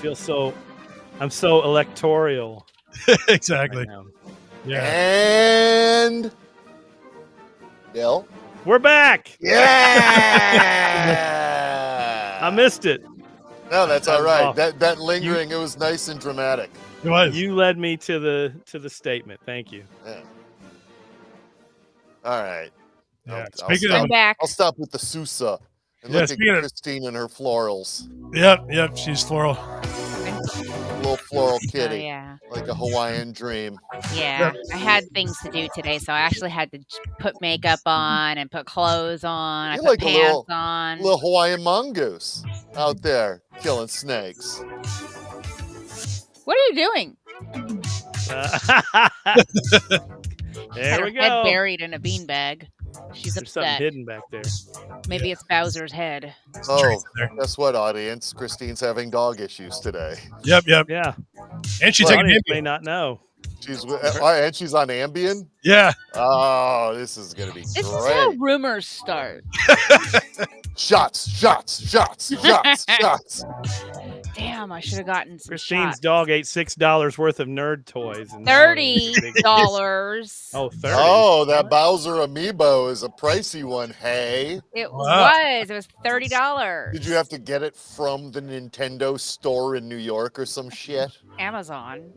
I'm so electoral. Exactly. Right now. Yeah. And Bill. We're back. Yeah. I missed it. No, that's all right. off. That lingering, it was nice and dramatic. It was. You led me to the statement. Thank you. Yeah. All right. Yeah. I'm back. I'll stop with the Sousa and look at Christine and her florals. Yep. She's floral. Little floral kitty. Oh, yeah. Like a Hawaiian dream. Yeah. I had things to do today, so I actually had to put makeup on and put clothes on. I You're put like pants on. Little Hawaiian mongoose out there killing snakes. What are you doing? There Had we her head go. buried in a beanbag. She's There's something upset. hidden back there. Maybe it's Bowser's head. Oh, guess what, audience? Christine's having dog issues today. Yep. Yeah. And she's Well, taking audience may Ambien. not know. And she's on Ambien. Yeah. Oh, this is gonna be This is great. how rumors start. Shots. Damn, I should have gotten some Christine's shots. dog ate $6 worth of nerd toys. And $30. Oh, 30. Oh, that Bowser amiibo is a pricey one. Hey, It Wow. was. It was $30. did you have to get it from the Nintendo store in New York or some shit? Amazon.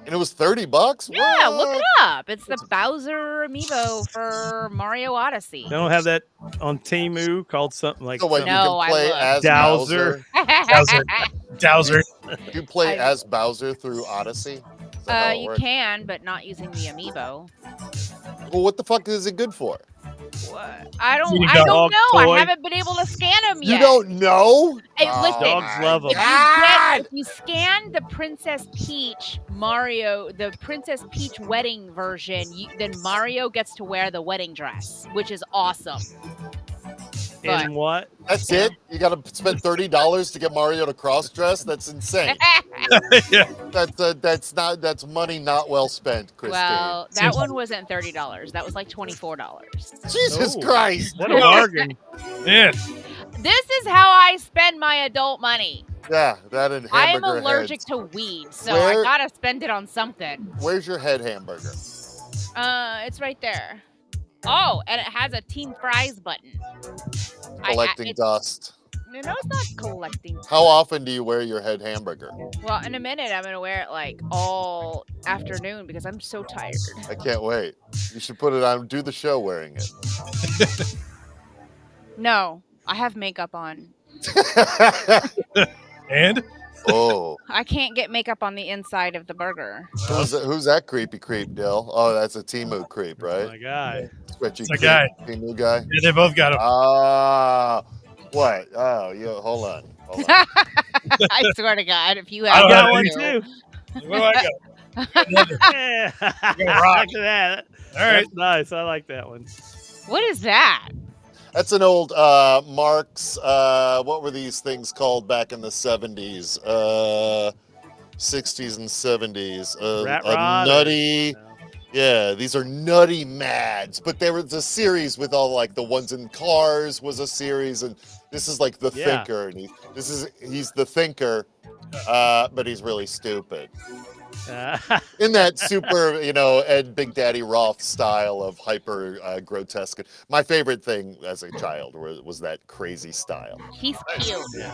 And it was $30. Yeah, look What? it up. It's the Bowser amiibo for Mario Odyssey. They don't have that on Temu called something like So what, No, I you can play looked. as Dowser. Bowser? Dowser. You play as Bowser through Odyssey? Is that how it You works? can, but not using the amiibo. Well, what the fuck is it good for? What? I don't Eating know. dog I toy. haven't been able to scan them You yet. don't know? Hey, listen, Dogs love 'em. If you scan the Princess Peach the Princess Peach wedding version, then Mario gets to wear the wedding dress, which is awesome. But In what? That's it? You got to spend $30 to get Mario to cross dress? That's insane. Yeah. That's money not well spent, Christine. well, that one wasn't $30. That was like $24. Jesus Oh. Christ. What a bargain. Yeah. This is how I spend my adult money. Yeah, that and I am hamburger allergic heads. to weed, so Where- I gotta spend it on something. Where's your head hamburger? It's right there. Oh, and it has a Team Fries button. Collecting dust. No, it's not collecting. How often do you wear your head hamburger? Well, in a minute, I'm gonna wear it like all afternoon because I'm so tired. I can't wait. You should put it on. Do the show wearing it. No, I have makeup on. And Oh, I can't get makeup on the inside of the burger. who's that creepy creep, Dill? Oh, that's a Timu creep, right? My guy. Stretchy It's a creep, guy. Timu guy. yeah, they both got him. Ah, what? Oh, you hold on. I swear to God, if you I have don't got have one any. too. What do I got? Another. Yeah. You're gonna rock. Look at that. All right. That's nice. I like that one. What is that? That's an old Mark's. What were these things called back in the 70s, 60s, and 70s? Rat a rod. nutty. No. Yeah, these are nutty mads. But there was a series with all like the ones in cars was a series, and this is like the Yeah. thinker, and he's the thinker, but he's really stupid. In that super, Ed Big Daddy Roth style of hyper grotesque. My favorite thing as a child was that crazy style. He's cute. Yeah.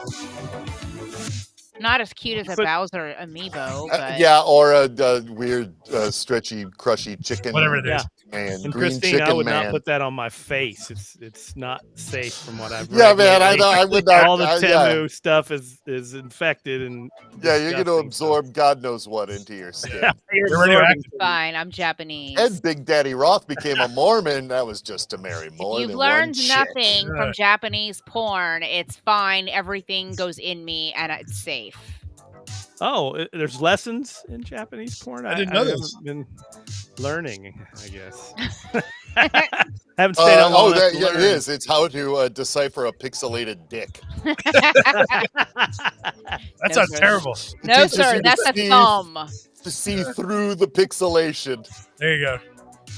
Not as cute as a But- Bowser amiibo, but Yeah, or a weird, stretchy, crushy chicken. Whatever it is. Man, And green Christine, chicken I would man. not put that on my face. It's not safe from what I've read. Yeah, man, lately. I would not. All the yeah. Temu stuff is infected and Yeah, you're going to disgusting, absorb God knows what into your skin. so- You're radioactive. fine. I'm Japanese. Ed Big Daddy Roth became a Mormon. That was just to marry more If than you've one learned chick. nothing from Right. Japanese porn, it's fine. Everything goes in me and it's safe. Oh, there's lessons in Japanese porn. I didn't know this. haven't been learning, I guess. Haven't stayed on long enough to yeah, it learn. is. It's how to decipher a pixelated dick. That No, sounds sir. terrible. It No, teaches sir, you that's to a see- thumb. To see through the pixelation. There you go.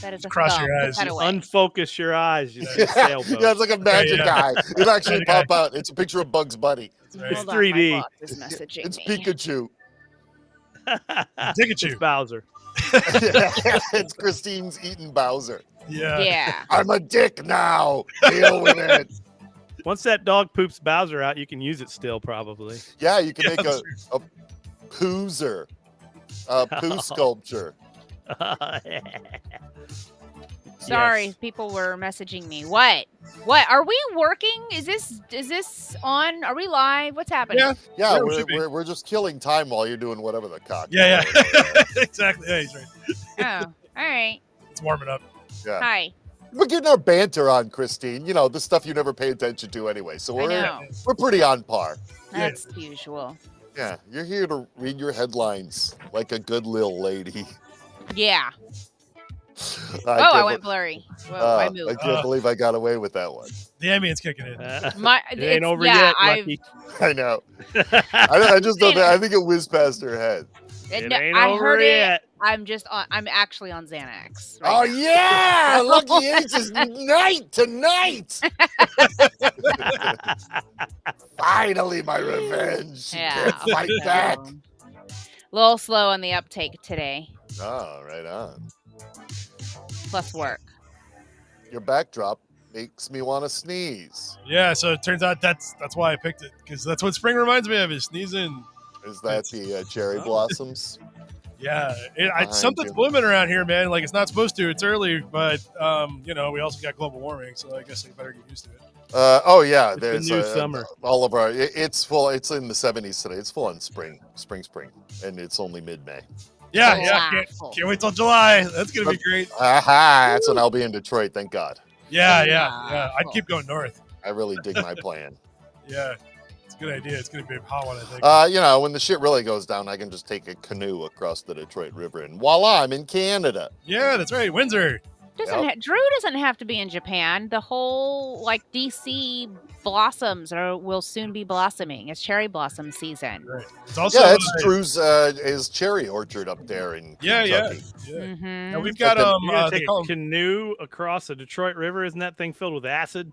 That is a Cross thumb. your Put eyes. that away. Unfocus your eyes. You know, Yeah, sailboat. it's like a magic Yeah. eye. It actually Magic eye. pop out. It's a picture of Bugs Bunny. Right. It's Hold on, 3D. my boss is messaging It's me. Pikachu. Pikachu. It's Bowser. It's Christine's eating Bowser. Yeah. Yeah. I'm a dick now. Deal with it. Once that dog poops Bowser out, you can use it still, probably. Yeah, you can Yeah, make that's a poozer, a poo sculpture. Sorry, Yes. people were messaging me. What? Are we working? Is this on? Are we live? What's happening? Yeah. Yeah, Yeah, we should be. we're just killing time while you're doing whatever the cock. Yeah. you're doing over there. Exactly. Yeah, he's right. Oh, all right. It's warming up. Yeah. Hi. We're getting our banter on, Christine. You know, the stuff you never pay attention to anyway. So I we're know. we're pretty on par. That's usual. Yeah, you're here to read your headlines like a good little lady. Yeah. I I can't went be- blurry. Whoa, I moved. I can't believe I got away with that one. The ambience kicking in. It ain't over yeah, yet, Lucky. I know. I just don't. I think it whizzed past her head. It no, ain't I over heard yet. it. I'm actually on Xanax. Oh Right now. yeah, Lucky Aces night tonight. Finally, my revenge. She Yeah. can't fight back. A little slow on the uptake today. Oh, right on. Plus work. Your backdrop makes me want to sneeze. Yeah, so it turns out that's why I picked it, because that's what spring reminds me of, is sneezing. Is that the cherry Oh. blossoms? Yeah, Behind something's you. blooming around here, man. Like, it's not supposed to. It's early, but we also got global warming, so I guess I better get used to it. Oh yeah, It's there's the new summer. all of our. It's full. It's in the 70s today. It's full on spring, and it's only mid-May. Yeah, Delightful. can't wait till July. That's gonna be great. Aha! That's when I'll be in Detroit. Thank God. Yeah. I'd keep going north. I really dig my plan. Yeah, it's a good idea. It's gonna be a hot one, I think. When the shit really goes down, I can just take a canoe across the Detroit River, and voila, I'm in Canada. Yeah, that's right, Windsor. Drew doesn't have to be in Japan. The whole DC blossoms will soon be blossoming. It's cherry blossom season. Right. It's also Yeah, it's Drew's his cherry orchard up there in Yeah. Kentucky. Mm-hmm. Now we've got But You're gonna they take call a 'em- canoe across the Detroit River? Isn't that thing filled with acid?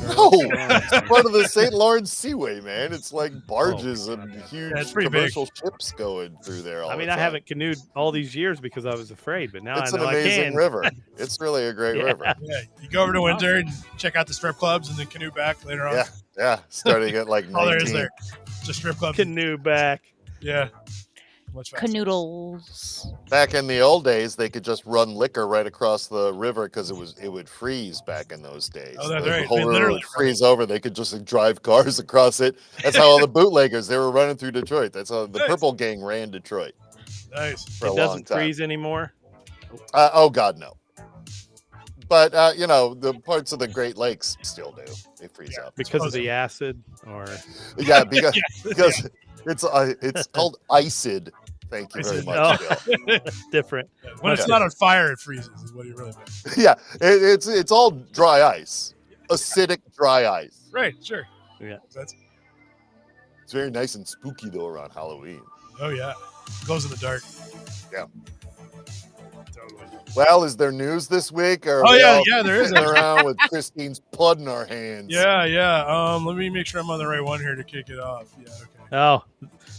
No, it's part of the St. Lawrence Seaway, man. It's like barges and huge it's pretty big. commercial ships going through there all I mean, the I time. haven't canoed all these years because I was afraid, but now It's I an know I amazing can. river. It's really a great Yeah. river. Yeah, you go over to Windsor and check out the strip clubs and then canoe back later on. Yeah, yeah. Starting at like All there 19. is there. Just strip clubs. Canoe back. Yeah. Much faster. Canoodles. Back in the old days, they could just run liquor right across the river because it would freeze back in those days. Oh, that's The right. whole They river literally would freeze over. They could just drive cars across it. That's how all the bootleggers they were running through Detroit. That's how the Nice. Purple Gang ran Detroit Nice. for a It long doesn't time. freeze anymore. Oh God, no. But the parts of the Great Lakes still do. They freeze up. Because of the acid, or Yeah, because it's called icid. Thank you very Icid. much. Oh. Bill. different. When it's Yeah. not on fire, it freezes, is what you really meant. Yeah, it's all dry ice, acidic dry ice. Right, sure. Yeah. That's, It's very nice and spooky though around Halloween. oh, yeah. Glows in the dark. Yeah. Totally. Well, is there news this week? Or are Oh, we yeah, all yeah, there is. sitting around with Christine's pud in our hands. Yeah. Let me make sure I'm on the right one here to kick it off. Yeah, okay. Oh,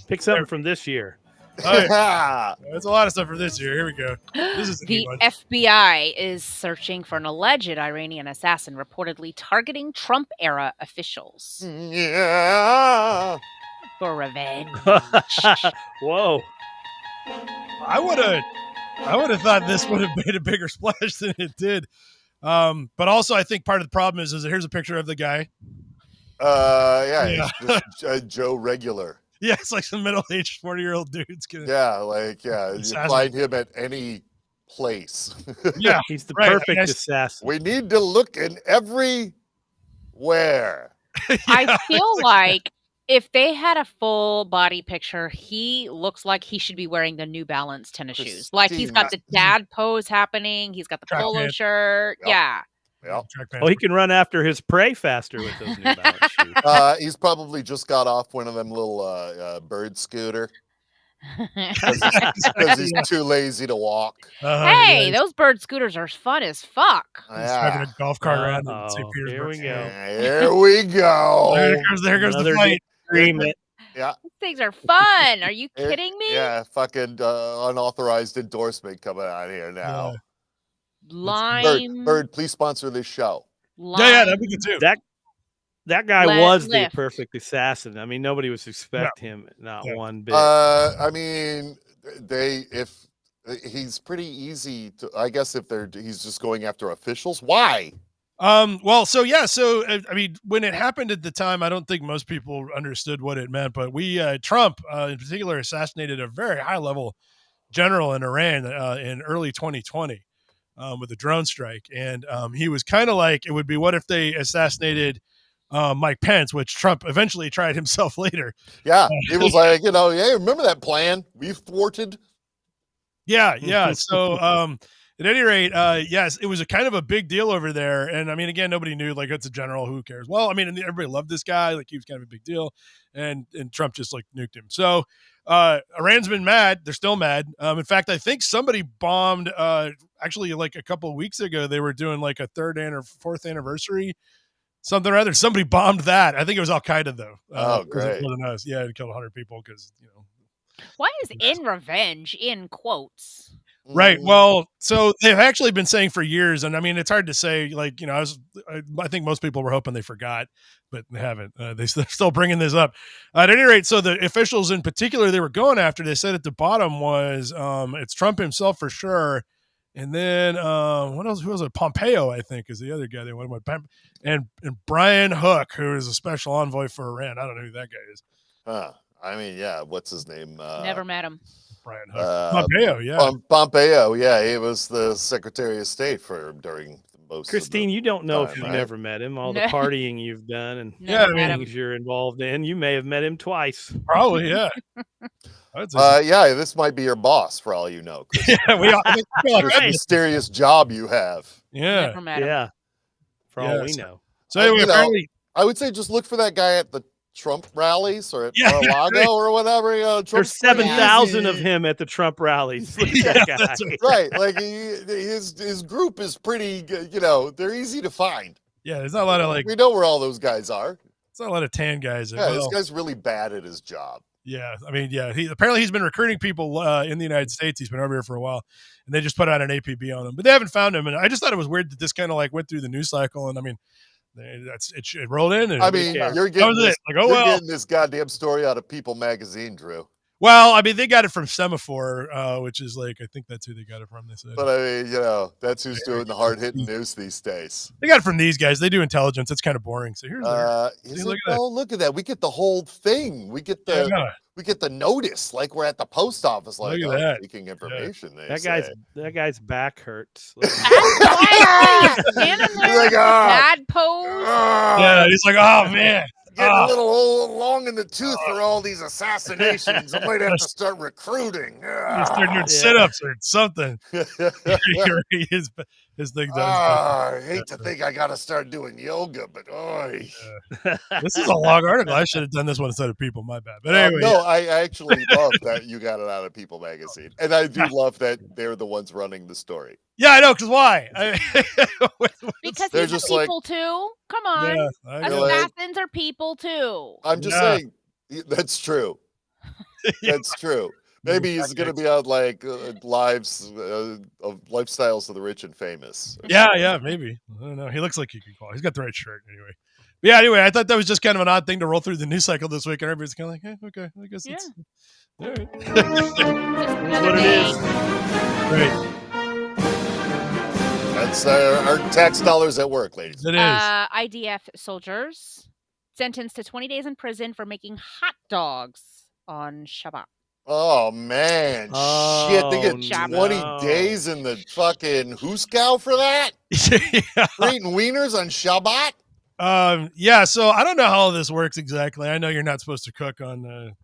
pick something from this year. All right. There's a lot of stuff for this year. Here we go. This is a The neat one. FBI is searching for an alleged Iranian assassin reportedly targeting Trump-era officials Yeah. for revenge. Whoa. I would have thought this would have made a bigger splash than it did. But also, I think part of the problem is that here's a picture of the guy. It's just Joe Regular. Yeah, it's like some middle-aged 40-year-old dude's gonna. You Assassin. find him at any place. Yeah, He's the Right, perfect I guess- assassin. We need to look in everywhere. I feel like if they had a full body picture, he looks like he should be wearing the New Balance tennis shoes. Like he's got the dad pose happening. He's got the Track polo pants. shirt. Yep. Yeah. Yep. Track Oh, he can run after his prey faster with those New Balance shoes. He's probably just got off one of them little bird scooter. because he's too lazy to walk. Hey, those bird scooters are fun as fuck. He's driving a golf cart around in St. Here Petersburg. we go. Here we go. There goes the Another fight. agreement. Yeah. These things are fun. Are you kidding me? Yeah, fucking unauthorized endorsement coming out here now. Lime. Bird, please sponsor this show. Yeah, that'd be good too. That guy was lift. the perfect assassin. I mean, nobody was expect him, not one bit. I mean, he's pretty easy to. I guess if he's just going after officials. Why? Well, so I mean, when it happened at the time, I don't think most people understood what it meant, but Trump in particular assassinated a very high level general in Iran in early 2020 with a drone strike. And he was kind of like, it would be, what if they assassinated Mike Pence, which Trump eventually tried himself later. Yeah. He was like, hey, remember that plan we thwarted? Yeah. So, at any rate, yes, it was a kind of a big deal over there. And I mean, again, nobody knew, like, it's a general, who cares? Well, I mean, everybody loved this guy. Like, he was kind of a big deal. And Trump just like nuked him. So Iran's been mad. They're still mad. In fact, I think somebody bombed, actually like a couple of weeks ago, they were doing like a 3rd or 4th anniversary, something or other. Somebody bombed that. I think it was Al-Qaeda though. Oh, great. Yeah, it killed 100 people because, Why is in revenge in quotes? Right. Well, so they've actually been saying for years, and I mean, it's hard to say, like, I think most people were hoping they forgot, but they haven't. They're still bringing this up. At any rate, so the officials in particular they were going after, they said at the bottom was, it's Trump himself for sure. And then what else? Who was it? Pompeo, I think, is the other guy they went with. And Brian Hook, who is a special envoy for Iran. I don't know who that guy is. I mean, yeah. What's his name? Never met him. Brian Hook. Pompeo, yeah. Pompeo, yeah. He was the Secretary of State during most. Christine, you don't know if you've never met him. All the partying you've done and things you're involved in, you may have met him twice. Probably, yeah. Yeah, this might be your boss for all you know. Right. Mysterious job you have. Yeah, Never met him. Yeah, for all we know. So anyway, apparently, I would say just look for that guy at the Trump rallies or at Mar-a-Lago or whatever. There's 7,000 of him at the Trump rallies. Look at that guy. Right, like his group is pretty. They're easy to find. Yeah, there's not a lot of we know where all those guys are. There's not a lot of tan guys. Yeah, this guy's really bad at his job. Yeah, I mean, yeah. He's been recruiting people in the United States. He's been over here for a while, and they just put out an APB on him, but they haven't found him. And I just thought it was weird that this kind of like went through the news cycle. And I mean, it rolled in. And I mean, you're getting this goddamn story out of People magazine, Drew. Well, I mean, they got it from Semaphore, which is like, I think that's who they got it from. They said. But I mean, that's who's doing the hard hitting news these days. They got it from these guys. They do intelligence. It's kind of boring. So here's look at that. We get the whole thing. We get the notice, like we're at the post office, like seeking information. Yeah. That guy's back hurts. Standing there, bad pose. Yeah, he's like, oh man. Getting a little long in the tooth for all these assassinations. I might have to start recruiting. Start doing sit-ups or something. his thing does. I hate to think I got to start doing yoga, but this is a long article. I should have done this one instead of People. My bad. But anyway, I actually love that you got it out of People magazine, and I do love that they're the ones running the story. Yeah, I know. Because why? Because they're just people too. Come on, assassins are people too. I'm just saying that's true. That's true. Maybe he's going to be on like lives of lifestyles of the rich and famous. Yeah, maybe. I don't know. He looks like he could call. He's got the right shirt anyway. But yeah, anyway, I thought that was just kind of an odd thing to roll through the news cycle this week, and everybody's kind of like, okay, I guess it's all right. That's what it is. Right. That's our tax dollars at work, ladies. It is. IDF soldiers sentenced to 20 days in prison for making hot dogs on Shabbat. Oh, man. Shit, they get 20 days in the fucking Huskow for that? Eating wieners on Shabbat? Yeah, so I don't know how all this works exactly. I know you're not supposed to cook on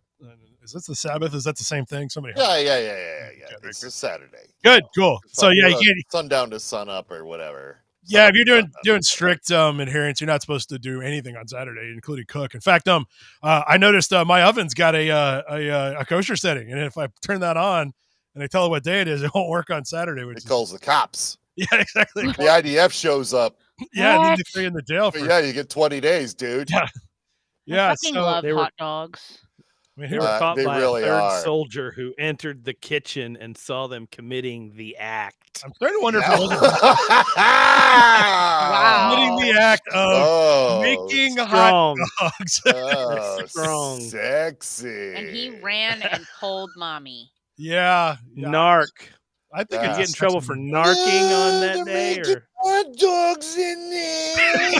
is this the Sabbath? Is that the same thing? Somebody Yeah. It's Saturday. Good, cool. So yeah, you can't sundown to sun up or whatever. Yeah, if you're doing strict adherence, you're not supposed to do anything on Saturday, including cook. In fact, I noticed my oven's got a kosher setting, and if I turn that on and I tell it what day it is, it won't work on Saturday. It calls the cops. Yeah, exactly. The IDF shows up. Yeah, and then they throw you in the jail. Yeah, you get 20 days, dude. Yeah, I fucking love hot dogs. I mean, they were caught by a third soldier who entered the kitchen and saw them committing the act. I'm starting to wonder if it wasn't committing the act of making hot dogs. Strong. Sexy. And he ran and told mommy. Yeah. Narc. I think you get in trouble for narking on that day. Or hot dogs in there.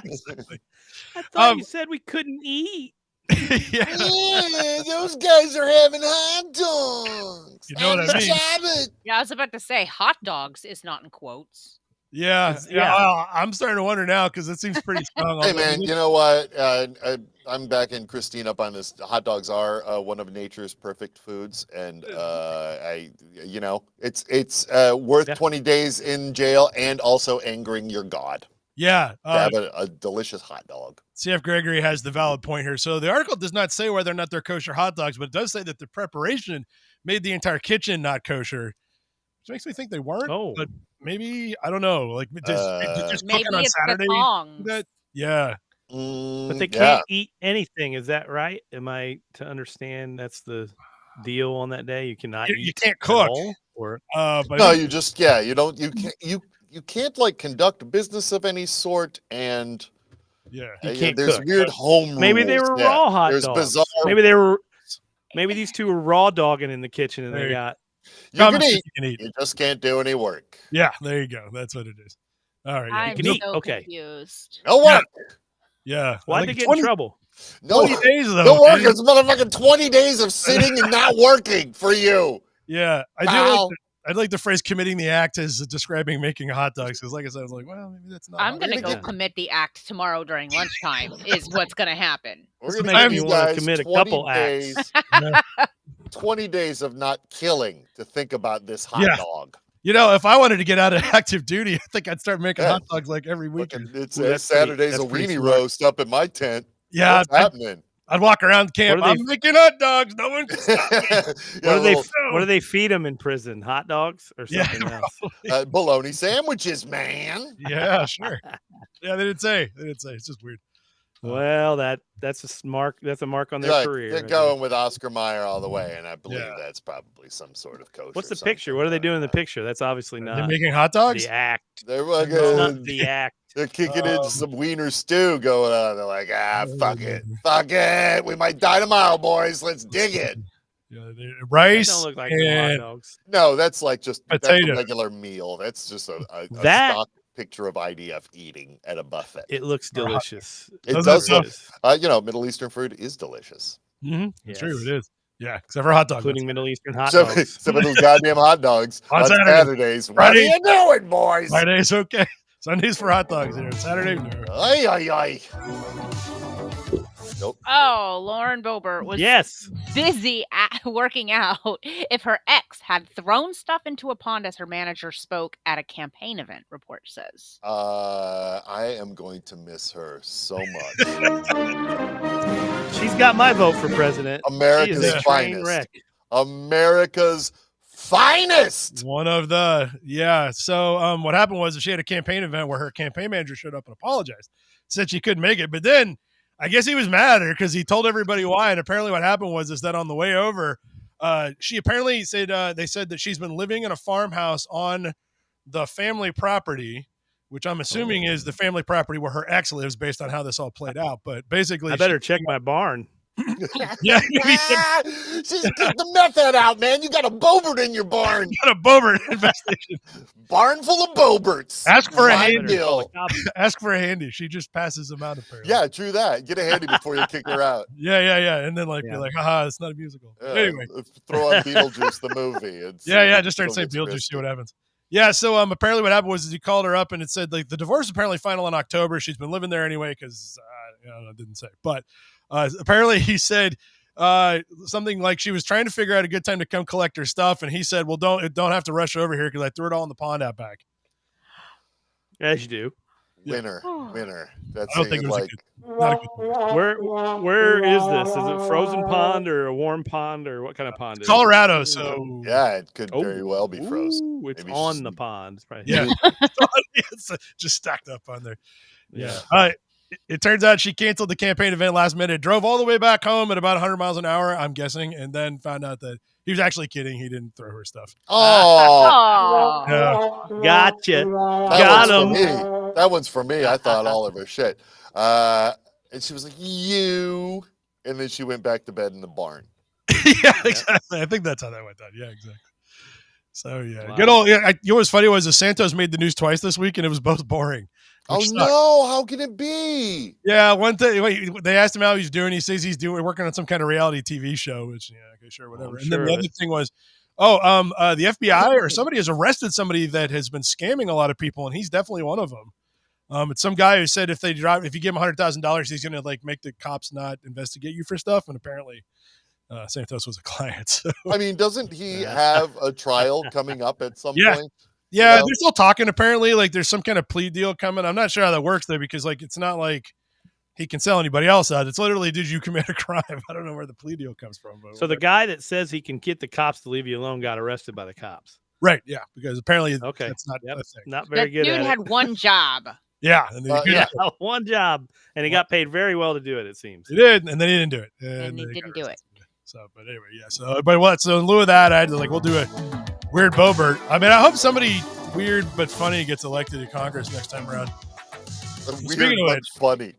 Exactly. I thought you said we couldn't eat. Yeah, those guys are having hot dogs. You know what I mean? Yeah, I was about to say hot dogs is not in quotes. Yeah. I'm starting to wonder now because it seems pretty strong. Hey man, you know what? I'm backing Christine up on this. Hot dogs are one of nature's perfect foods, and it's worth 20 days in jail and also angering your God. Yeah. To have a delicious hot dog. CF Gregory has the valid point here. So the article does not say whether or not they're kosher hot dogs, but it does say that the preparation made the entire kitchen not kosher, which makes me think they weren't. Oh. But maybe, I don't know. Like, just maybe cooking on it's Saturday. The tongs. Yeah. But they can't eat anything. Is that right? Am I to understand that's the deal on that day? You cannot eat. You can't cook. Or no, you just you can't like conduct business of any sort, and there's cook. weird home rules. Maybe they were raw hot there's dogs. Bizarre. Maybe these two were raw dogging in the kitchen, and they got. You can eat. You just can't do any work. Yeah, there you go. That's what it is. All right. I'm so confused. No work. Yeah. Why'd they get in trouble? No 20 days though. No work. It's motherfucking 20 days of sitting and not working for you. Yeah, I'd like the phrase "committing the act" as describing making hot dogs, because, like I said, I was like, well, maybe that's not. I'm gonna go commit the act tomorrow during lunchtime. Is what's gonna happen. We're gonna make you want to commit a couple acts. 20 days of not killing to think about this hot dog. You know, if I wanted to get out of active duty, I think I'd start making hot dogs like every weekend. It's Saturday's a weenie roast up in my tent. Yeah, what's happening? I'd walk around camp. I'm making hot dogs. No one can stop me. What do they feed them in prison? Hot dogs or something else? Bologna sandwiches, man. Yeah, sure. Yeah, they didn't say. It's just weird. Well, that's a mark. That's a mark on their career. They're going with Oscar Mayer all the way, and I believe that's probably some sort of kosher. What's the picture? What are they doing in the picture? That's obviously not. They're making hot dogs. The act. They're not the act. They're kicking into some wiener stew going on. They're like, fuck it. We might die tomorrow, boys. Let's dig it. Yeah, rice don't look like and hot dogs. No, that's like just potato. That's a regular meal. That's just a stock picture of IDF eating at a buffet. It looks delicious. It does look. Middle Eastern food is delicious. Mm-hmm. It's true. It is. Yeah, except for hot dogs, including Middle Eastern hot dogs. Except for those goddamn hot dogs on Saturdays. What are you doing, boys? Fridays, okay. Sundays for hot dogs here. Saturday, no. Ay. Nope. Oh, Lauren Boebert was busy working out if her ex had thrown stuff into a pond as her manager spoke at a campaign event, report says. I am going to miss her so much. She's got my vote for president. America's finest. America's finest. One of the, So what happened was she had a campaign event where her campaign manager showed up and apologized, said she couldn't make it, but then I guess he was mad at her because he told everybody why. And apparently what happened was that on the way over, she apparently said, they said that she's been living in a farmhouse on the family property, which I'm assuming is the family property where her ex lives based on how this all played out. But basically, I better check my barn. Yeah, she's got the method out, man. You got a Boebert in your barn. You got a Boebert infestation. Barn full of Boeberts. Ask for a handy. Ask for a handy. She just passes them out apparently. Yeah, true that. Get a handy before you kick her out. Yeah. And then be like, haha, it's not a musical. Anyway, throw on Beetlejuice the movie. Just start saying Beetlejuice, see what happens. Yeah, so apparently what happened was he called her up and it said like the divorce is apparently final in October. She's been living there anyway because I didn't say, but apparently he said something like she was trying to figure out a good time to come collect her stuff, and he said, "Well, don't have to rush over here because I threw it all in the pond out back." As you do. Winner. That's I don't think it was like not a good where is this? Is it frozen pond or a warm pond or what kind of pond is it? Colorado, so yeah, it could very well be frozen. It's Maybe on she's- the pond. It's probably yeah, it's just stacked up on there. yeah. It turns out she canceled the campaign event last minute, drove all the way back home at about 100 miles an hour, I'm guessing, and then found out that he was actually kidding. He didn't throw her stuff. Oh, Yeah. Gotcha. that Got one's him. for me. That one's for me. I thought all of her shit. And she was like, "You," and then she went back to bed in the barn. Yeah, exactly. I think that's how that went down. Yeah, exactly. So yeah, Wow. good old. Yeah, you know what's funny was the Santos made the news twice this week, and it was both boring. Oh sucked. no! How can it be? Yeah, one thing they asked him how he's doing. He says he's working on some kind of reality TV show, which okay, sure, whatever. And then the other thing was, the FBI or somebody has arrested somebody that has been scamming a lot of people, and he's definitely one of them. It's some guy who said if you give him $100,000, he's going to like make the cops not investigate you for stuff, and apparently. Santos was a client. So. I mean, doesn't he have a trial coming up at some point? Yeah, they're still talking. Apparently, like there's some kind of plea deal coming. I'm not sure how that works though, because like it's not like he can sell anybody else out. It's literally, did you commit a crime? I don't know where the plea deal comes from. But so the guy that says he can get the cops to leave you alone got arrested by the cops. Right? Yeah, because apparently that's not a thing. Not very good. Dude had one job. Yeah, and one job, and he got paid very well to do it. It seems he did, and then he didn't do it, and he didn't do it. So, but anyway, yeah. So in lieu of that, I had to we'll do a weird Bobert. I mean, I hope somebody weird but funny gets elected to Congress next time around. Weird but funny.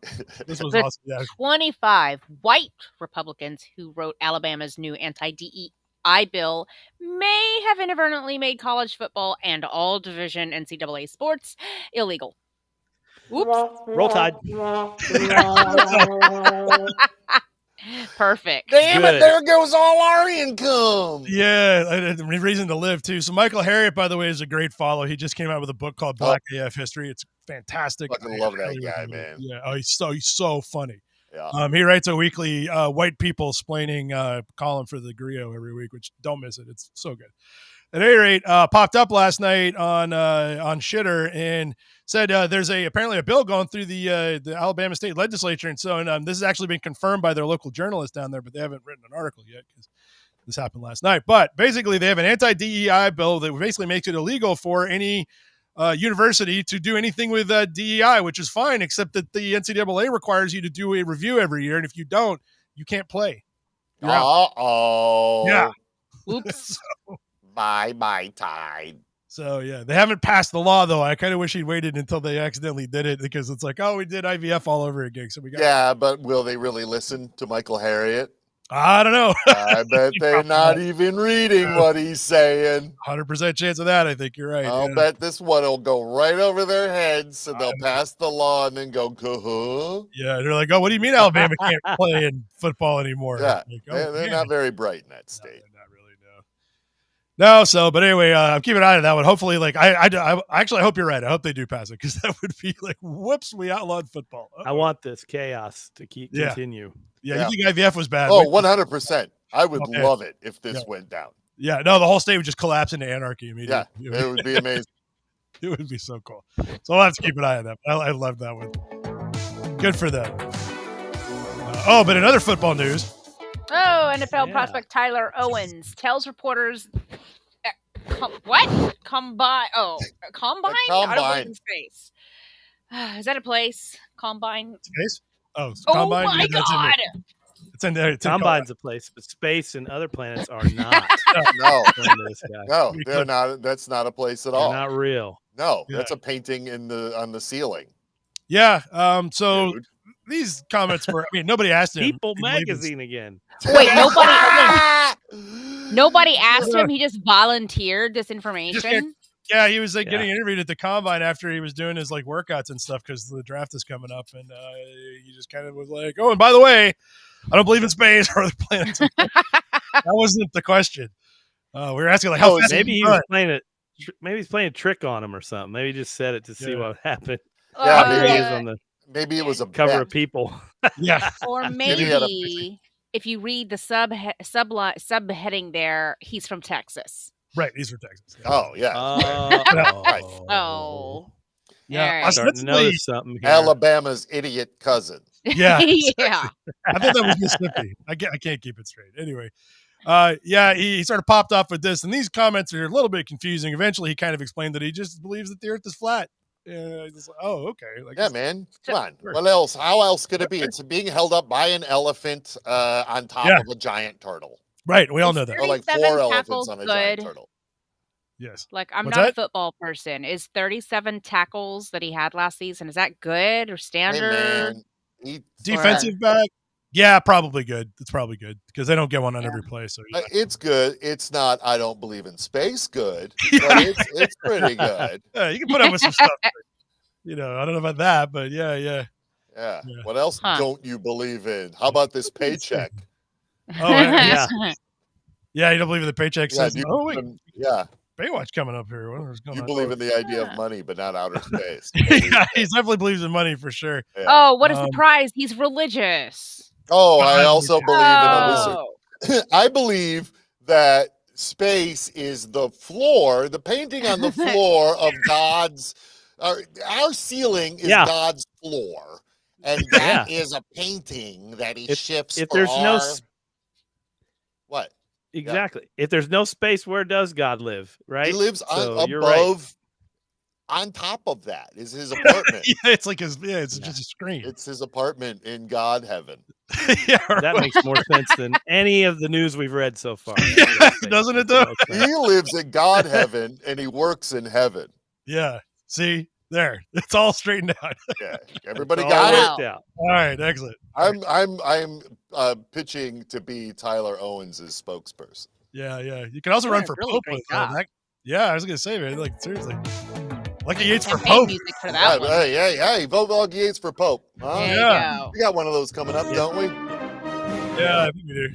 This was awesome. Yeah. 25 white Republicans who wrote Alabama's new anti-DEI bill may have inadvertently made college football and all Division NCAA sports illegal. Oops. Roll Tide. Perfect. Damn it, there goes all our income. Yeah, reason to live too. So Michael Harriot, by the way, is a great follow. He just came out with a book called Black AF History. It's fantastic. Fucking love that guy, man. Yeah, he's so funny. Yeah. He writes a weekly white people splaining column for the Griot every week, which don't miss it. It's so good. At any rate, popped up last night on Shitter and said there's apparently a bill going through the Alabama state legislature, and so this has actually been confirmed by their local journalist down there, but they haven't written an article yet because this happened last night. But basically, they have an anti-DEI bill that basically makes it illegal for any university to do anything with DEI, which is fine, except that the NCAA requires you to do a review every year, and if you don't, you can't play. Uh-oh. Yeah. Oops. Bye, Tide. So, yeah, they haven't passed the law, though. I kind of wish he'd waited until they accidentally did it because it's like, we did IVF all over again. So we got. Yeah, but will they really listen to Michael Harriot? I don't know. I bet they're not even reading what he's saying. 100% chance of that. I think you're right. I'll bet this one will go right over their heads and they'll pass the law and then go, huh? Yeah, they're like, what do you mean Alabama can't play in football anymore? Yeah, like, they're not very bright in that state. Not really, no. But anyway, I'm keeping an eye on that one. Hopefully, I actually hope you're right. I hope they do pass it because that would be like, whoops, we outlawed football. Uh-oh. I want this chaos to continue. Yeah, you think IVF was bad? Oh, 100%. I would love it if this went down. Yeah, no, the whole state would just collapse into anarchy immediately. Yeah, it would be amazing. It would be so cool. So I'll have to keep an eye on that. I love that one. Good for them. But in other football news. Oh, NFL prospect Tyler Owens tells reporters, what? Combine? Oh, Combine? Combine. Out of open space. Is that a place? Combine? Space? Oh, Combine? Oh, my God. It's in there. Combine's a place, but space and other planets are not. No, they're not. That's not a place at all. They're not real. No, that's a painting on the ceiling. Yeah. So these comments were. I mean, nobody asked him. People Magazine again. Wait, nobody asked him. He just volunteered this information. Yeah, he was getting interviewed at the Combine after he was doing his workouts and stuff because the draft is coming up, and he just kind of was like, "Oh, and by the way, I don't believe in space or other planets." That wasn't the question. We were asking how fast maybe he was playing it. Maybe he's playing a trick on him or something. Maybe he just said it to see what happened. Yeah, maybe he is on the it was a cover bet. of People. Yeah, or maybe if you read the subheading there, he's from Texas. Right, he's from Texas. Oh yeah. Oh. Yeah, All Starting to ostensibly, notice something here. Alabama's idiot cousin. yeah, yeah. I thought that was Mississippi. I can't keep it straight. Anyway, yeah, he sort of popped off with this, and these comments are a little bit confusing. Eventually, he kind of explained that he just believes that the Earth is flat. Yeah, just like, oh, okay. Like, Yeah, man. Come on. Sure. What else? How else could it be? It's being held up by an elephant on top Yeah. of a giant turtle. Right, we all Is know that. Or like 37 4 elephants tackles on a giant good? turtle. Yes. Like, I'm What's not a that? football person. Is 37 tackles that he had last season, is that good or Hey, standard? man. Defensive back? Yeah, probably good. It's probably good because they don't get one on every play. So yeah. It's good. It's not, I don't believe in space good, Yeah. but it's pretty good. Yeah, you can put up with some stuff. I don't know about that, but yeah. Yeah. What else don't you believe in? How about this paycheck? Oh, Yeah. Yeah, you don't believe in the paycheck system. Oh, wait. Yeah. Baywatch coming up here. What is going You on? believe in the idea of money, but not outer space. Yeah, he definitely believes in money for sure. Yeah. Oh, what a surprise. He's religious. Oh, I also believe in a lizard. Oh. I believe that space is the floor, the painting on the floor of God's. Our ceiling is God's floor, and that is a painting that he shifts. If for there's no what exactly, if there's no space, where does God live? Right, he lives so above. Right. On top of that is his apartment. Yeah, it's like his. Yeah, it's just a screen. It's his apartment in God heaven. Yeah, that makes more sense than any of the news we've read so far. Yeah, doesn't it though? He lives in God heaven and he works in heaven. Yeah. See, there, it's all straightened out. Yeah, everybody got it. Out. All right, excellent. I'm pitching to be Tyler Owens' spokesperson. Yeah. You can also run for Pope with that. Yeah, I was gonna say, man, like seriously, Lucky Yates for Pope. Music for that one. Hey, vote Lucky Yates for Pope. Yeah, we got one of those coming up, don't we? Yeah, I think we do.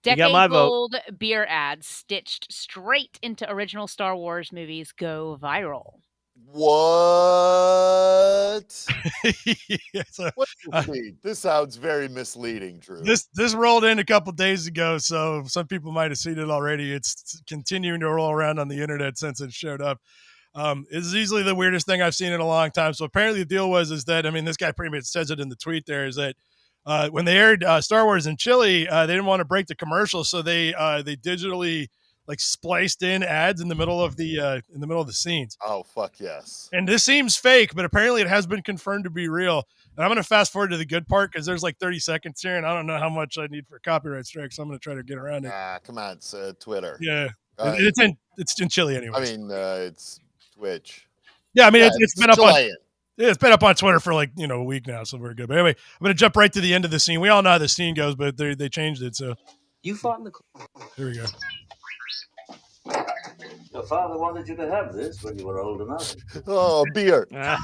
Decade-old beer ads stitched straight into original Star Wars movies go viral. What? So, this sounds very misleading, Drew. This rolled in a couple days ago, so some people might have seen it already. It's continuing to roll around on the internet since it showed up. It's easily the weirdest thing I've seen in a long time. So apparently the deal is that, I mean, this guy pretty much says it in the tweet there, is that when they aired Star Wars in Chile, they didn't want to break the commercial, so they digitally like spliced in ads in the middle of the scenes. Oh, fuck yes. And this seems fake, but apparently it has been confirmed to be real. And I'm going to fast forward to the good part because there's like 30 seconds here, and I don't know how much I need for copyright strike, so I'm going to try to get around it. Come on, it's Twitter. Yeah, it's in Chile anyway. I mean, it's Twitch. Yeah, I mean, it's been up on. Yeah, it's been up on Twitter for like a week now, so we're good. But anyway, I'm going to jump right to the end of the scene. We all know how the scene goes, but they changed it. So you fought in the. Here we go. Your father wanted you to have this when you were old enough. Oh, beer. Yes.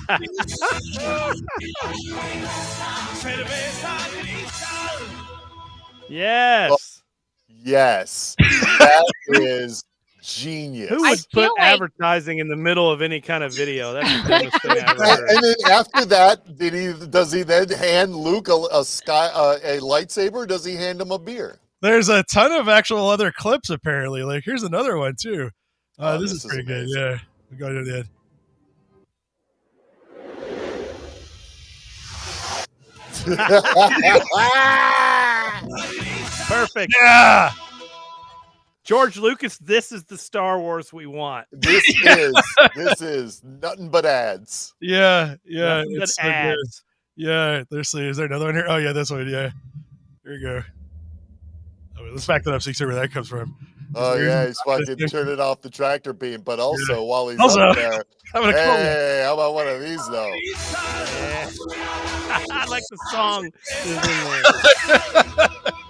Oh, yes. That is genius. Who would put advertising in the middle of any kind of video? That's the dumbest thing I've ever heard. And then after that, does he then hand Luke a lightsaber, or does he hand him a beer? There's a ton of actual other clips apparently. Like here's another one too. This is pretty good. Yeah, we go to the end. Perfect. Yeah. George Lucas, this is the Star Wars we want. This is nothing but ads. Yeah. Nothing but ads. Yeah, is there another one here? Oh yeah, this one, yeah. Here we go. Oh, let's back that up so you see where that comes from. Oh yeah, he's fucking turning off the tractor beam, but also while he's up there, hey, how about one of these though? Yeah. I like the song.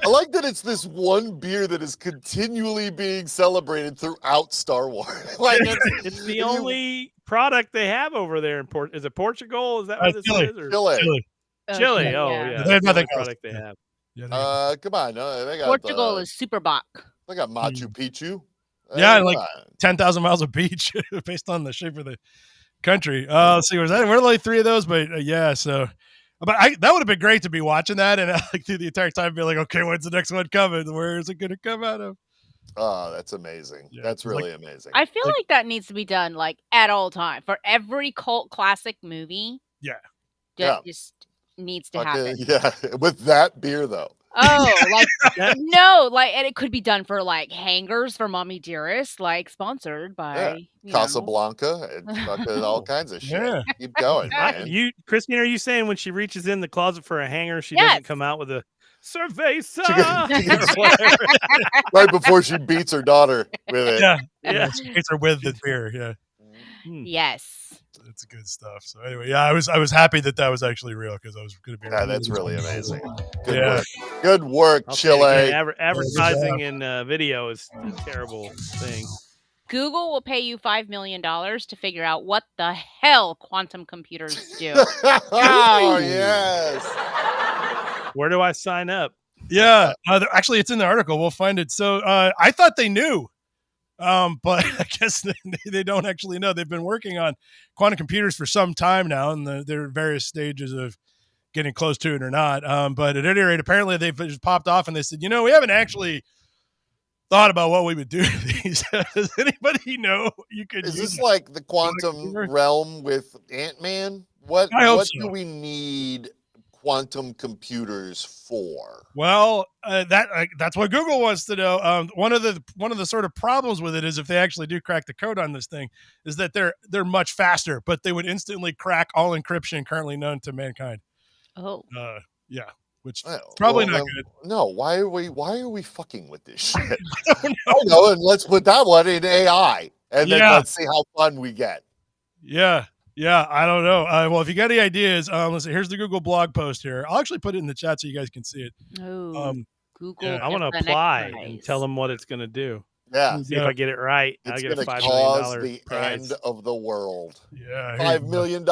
I like that it's this one beer that is continually being celebrated throughout Star Wars. Like it's the only product they have over there in Is it Portugal? Is that what this Chile. is? Or? Chile. Oh yeah. They have nothing product they have. Come on, they got Portugal is Superbock. They got Machu Picchu. Yeah, like 10,000 miles of beach based on the shape of the country. Let's see, we're like 3 of those, but yeah, so. But that would have been great to be watching that and like through the entire time be like, okay, when's the next one coming? Where is it going to come out of? Oh, that's amazing. Yeah, That's it's really amazing. I feel like that needs to be done like at all time for every cult classic movie. Yeah. That just needs to happen. Yeah, with that beer though. Oh, like no, like, and it could be done for like hangers for Mommy Dearest, like sponsored by Casablanca and fucking all kinds of shit. Yeah. Keep going, man. Christine, are you saying when she reaches in the closet for a hanger, she doesn't come out with a cerveza? Right before she beats her daughter with it. Yeah. She beats her with the beer. Yeah. Yes. It's good stuff. So anyway, yeah, I was happy that was actually real because I was going to be. Yeah, that's really amazing. Good Yeah. work. Good work, Chile. Advertising in video is a terrible thing. Google will pay you $5 million to figure out what the hell quantum computers do. Oh, yes. Where do I sign up? Yeah. Actually, it's in the article. We'll find it. So I thought they knew. But I guess they don't actually know. They've been working on quantum computers for some time now, and they're at various stages of getting close to it or not. But at any rate, apparently they've just popped off and they said, we haven't actually thought about what we would do to these. Does anybody know you could Is use this like the quantum realm with Ant-Man? What do we need quantum computers for? Well, that's what Google wants to know. One of the sort of problems with it is if they actually do crack the code on this thing, is that they're much faster, but they would instantly crack all encryption currently known to mankind. Oh, yeah, which probably not good. No, why are we fucking with this shit? I know, and let's put that one in AI, and then let's see how fun we get. Yeah, I don't know. Well, if you got any ideas, let's see. Here's the Google blog post here. I'll actually put it in the chat so you guys can see it. Oh, Google. I want to apply and tell them what it's going to do. Yeah. See if I get it right. It's I get a $5 million the prize. end of the world. Yeah. $5 million,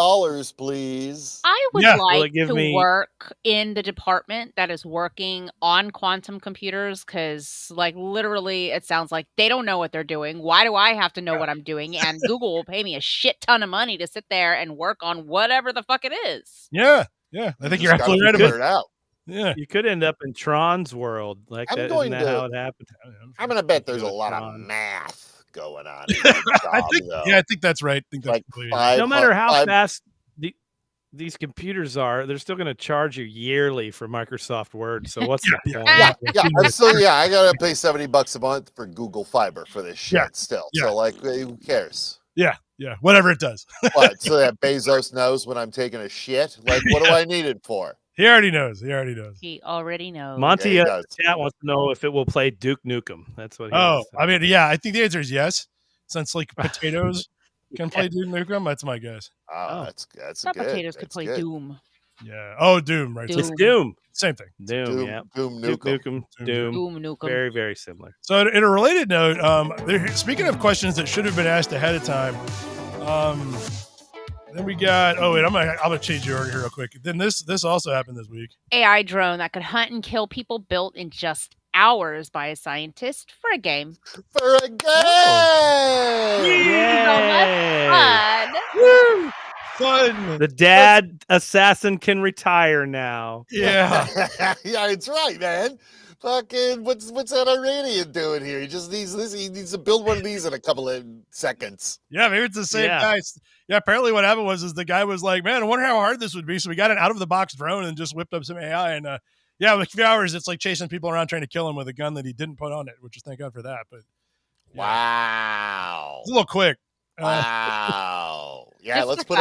please. I would like to work in the department that is working on quantum computers because, like, literally, it sounds like they don't know what they're doing. Why do I have to know what I'm doing? And Google will pay me a shit ton of money to sit there and work on whatever the fuck it is. Yeah. I think you're absolutely right about it. Out. Yeah, you could end up in Tron's world. Like that, isn't that how it happened? I'm going to bet there's a lot of math going on. I think that's right. I think that's no matter how fast these computers are, they're still going to charge you yearly for Microsoft Word. So what's the point? I got to pay $70 a month for Google Fiber for this shit still. So like, who cares? Yeah, whatever it does. What? So that Bezos knows when I'm taking a shit? Like, what do I need it for? He already knows. He already knows. Monty chat wants to know if it will play Duke Nukem. That's what. I mean, I think the answer is yes. Since like potatoes can play Duke Nukem, that's my guess. Oh, that's good. Potatoes could play Doom. Yeah. Oh, Doom. Right. It's Doom. Same thing. Doom. Yeah. Doom Nukem. Doom Nukem. Very, very similar. So, in a related note, speaking of questions that should have been asked ahead of time, then we got. Oh wait, I'm gonna change the order here real quick. Then this also happened this week. AI drone that could hunt and kill people built in just hours by a scientist for a game. For a game. Woo! Fun. The dad assassin can retire now. Yeah. Yeah, it's right, man. Fucking, what's that Iranian doing here? He just needs this. He needs to build one of these in a couple of seconds. Yeah, maybe it's the same guy. Yeah, apparently what happened was the guy was like, man, I wonder how hard this would be. So we got an out-of-the-box drone and just whipped up some AI. And like a few hours, it's like chasing people around trying to kill him with a gun that he didn't put on it, which is thank God for that. But wow, it's a little quick. Wow. Yeah, let's put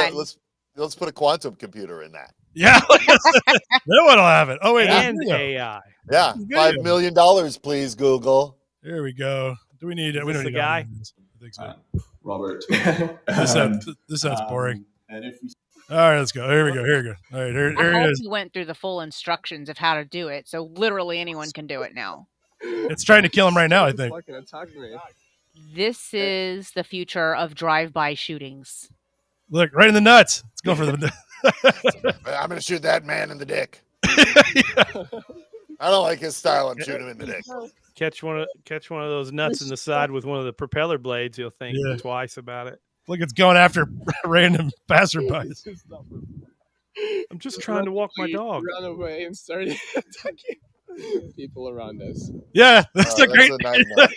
a quantum computer in that. Yeah, then what'll have it? Oh wait, and AI. Yeah, $5 million, please, Google. There we go. Do we need it? We don't need the guy. I think so. Robert. This sounds boring. And if we... All right, let's go. Here we go. All right, here it is. He went through the full instructions of how to do it, so literally anyone can do it now. It's trying to kill him right now, I think. This is the future of drive-by shootings. Look, right in the nuts. Let's go for the. I'm going to shoot that man in the dick. I don't like his style. I'm shooting him in the dick. Catch one of those nuts in the side with one of the propeller blades. You'll think twice about it. Look, it's going after random passerbys. I'm just trying to walk my dog. Ran away and started attacking. people around us. Yeah, that's a great. A nightmare.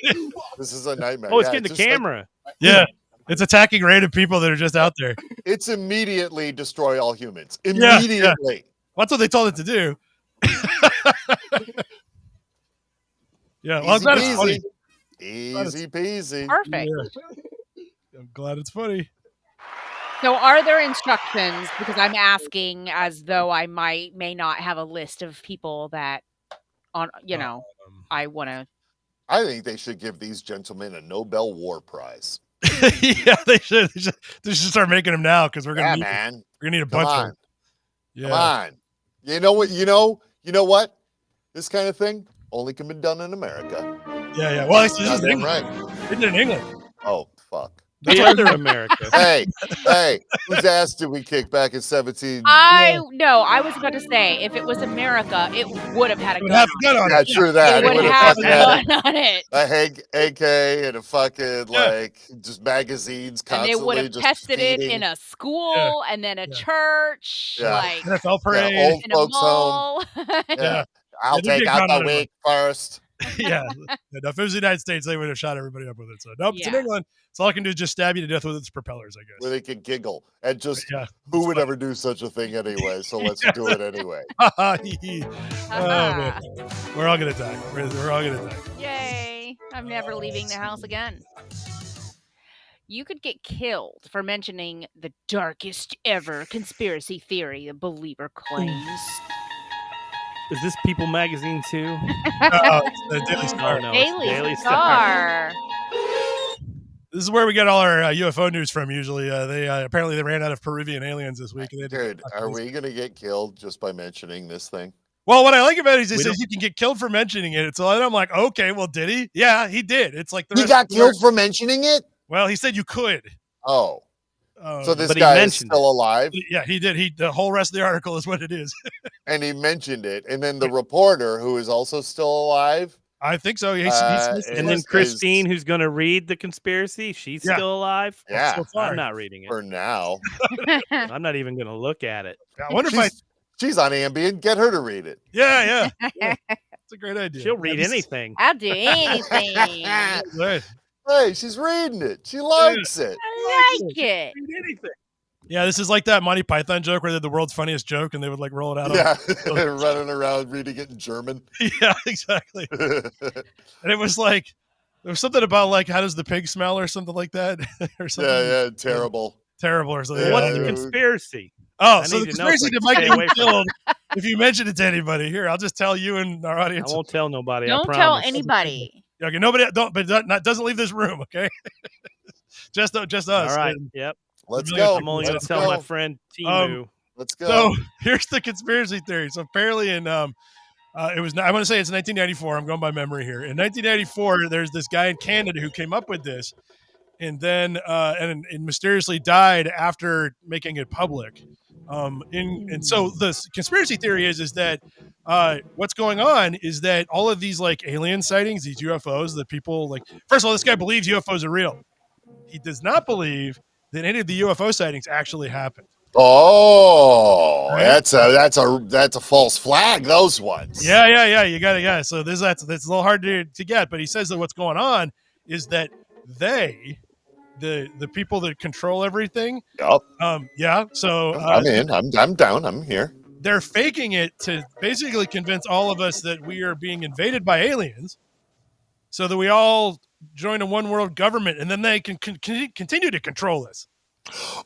This is a nightmare. Oh, it's getting the just camera. Yeah, it's attacking random people that are just out there. It's immediately destroy all humans. Yeah. Immediately. That's what they told it to do. Yeah, well, I'm glad it's funny. Easy peasy. Perfect. Yeah. I'm glad it's funny. So are there instructions, because I'm asking as though I may not have a list of people that I want to. I think they should give these gentlemen a Nobel War Prize. Yeah, they should. They should start making them now because we're gonna need a bunch of them. Yeah. Come on. You know what? You know what? This kind of thing only can be done in America. Yeah. Well, this is England. Right. Isn't it in England? Oh, fuck. The other America. Hey, whose ass did we kick back in 17? I was about to say, if it was America, it would have had a gun on it. Yeah, true that. It would have a gun on it. A AK and a fucking, just magazines constantly. And they would have tested it in a school and then a church. Like, NFL parade. Old folks' home. Yeah. I'll take out the weak first. Yeah. If it was the United States, they would have shot everybody up with it. So, nope, it's in England. So all I can do is just stab you to death with its propellers, I guess. Where they can giggle. And just, who would ever do such a thing anyway? So let's do it anyway. Oh, man. We're all going to die. We're all going to die. Yay. I'm never leaving the house again. You could get killed for mentioning the darkest ever conspiracy theory a believer claims. Is this People Magazine too? It's the Daily Star. Oh, no, Daily Star. This is where we get all our UFO news from. Usually, they apparently they ran out of Peruvian aliens this week. Dude, are we gonna get killed just by mentioning this thing? Well, what I like about it is he says you can get killed for mentioning it. So I'm like, okay, well, did he? Yeah, he did. It's like he got killed for mentioning it. Well, he said you could. Oh, so this guy is still alive? Yeah, he did. The whole rest of the article is what it is. And he mentioned it, and then the reporter, who is also still alive. I think so. And then Christine, who's going to read the conspiracy, she's still alive. Yeah, so I'm not reading it for now. I'm not even going to look at it. I wonder she's on Ambien. Get her to read it. Yeah. It's a great idea. She'll read anything. I'll do anything. Hey, she's reading it. She likes it. I like it. Read anything. Yeah, this is like that Monty Python joke where they're the world's funniest joke and they would like roll it out. Yeah, running around reading it in German. Yeah, exactly. And it was like, there was something about like, how does the pig smell or something like that? Or something. Yeah, terrible. Terrible or something. What's the conspiracy? Oh, so the conspiracy to might get killed if you mention it to anybody. Here, I'll just tell you and our audience. I won't tell nobody. Don't tell anybody. Okay, nobody doesn't leave this room, okay? just us. All right. And, yep. Let's go. I'm only going to tell my friend Timu. Let's go. So here's the conspiracy theory. So apparently in it was, I want to say it's 1994. I'm going by memory here. In 1994, there's this guy in Canada who came up with this, and then and mysteriously died after making it public. And so the conspiracy theory is that what's going on is that all of these like alien sightings, these UFOs that people like, first of all, this guy believes UFOs are real. He does not believe that any of the UFO sightings actually happened. Oh, right? that's a false flag. Those ones. Yeah. You got it. So that's a little hard to get, but he says that what's going on is that the people that control everything. Yep. Yeah. So I'm in. I'm down. I'm here. They're faking it to basically convince all of us that we are being invaded by aliens, so that we all join a one world government, and then they can continue to control us.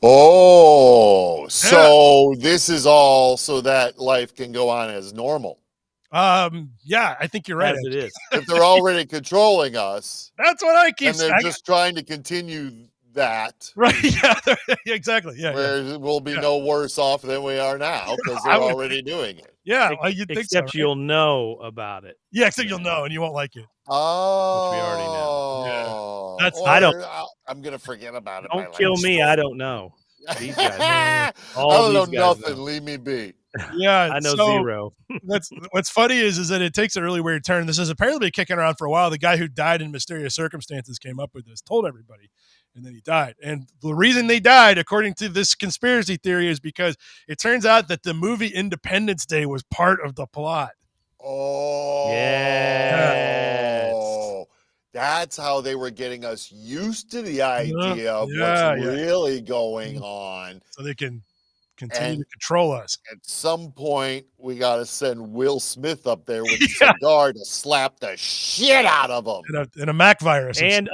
Oh, so this is all so that life can go on as normal. Yeah, I think you're right. As it is. If they're already controlling us, that's what I keep saying. And they're just trying to continue that. Right. Yeah, exactly. Yeah. Where we'll be no worse off than we are now because they're already doing it. Yeah. You'd think except so, right? you'll know about it. Yeah, except you'll know and you won't like it. Oh. Which we already know. Yeah. I don't. I'm going to forget about it. Don't kill me. I don't know. These guys. I don't know nothing. Leave me be. Yeah, I know zero. What's funny is that it takes a really weird turn. This has apparently been kicking around for a while. The guy who died in mysterious circumstances came up with this, told everybody, and then he died. And the reason they died, according to this conspiracy theory, is because it turns out that the movie Independence Day was part of the plot. Oh, Yes. that's how they were getting us used to the idea of Yeah, what's yeah. really going on. So they can continue And to control us. at some point, we got to send Will Smith up there with a Yeah. cigar to slap the shit out of him. And a Mac virus. And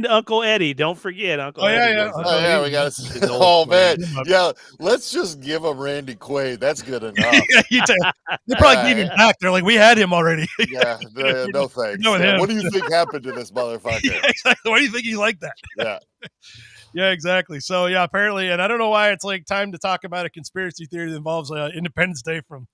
Uncle Eddie. Don't forget Uncle Oh, yeah, Eddie. yeah. was, Uncle Oh, yeah, Eddie. we got His to. old Oh, man. friend. Yeah, let's just give him Randy Quaid. That's good enough. They probably gave him back. They're like, we had him already. Yeah, no thanks. done with Yeah, him. what do you think happened to this motherfucker? Yeah, exactly. Why do you think he liked that? Yeah. Yeah, exactly. So yeah, apparently, and I don't know why it's like time to talk about a conspiracy theory that involves Independence Day from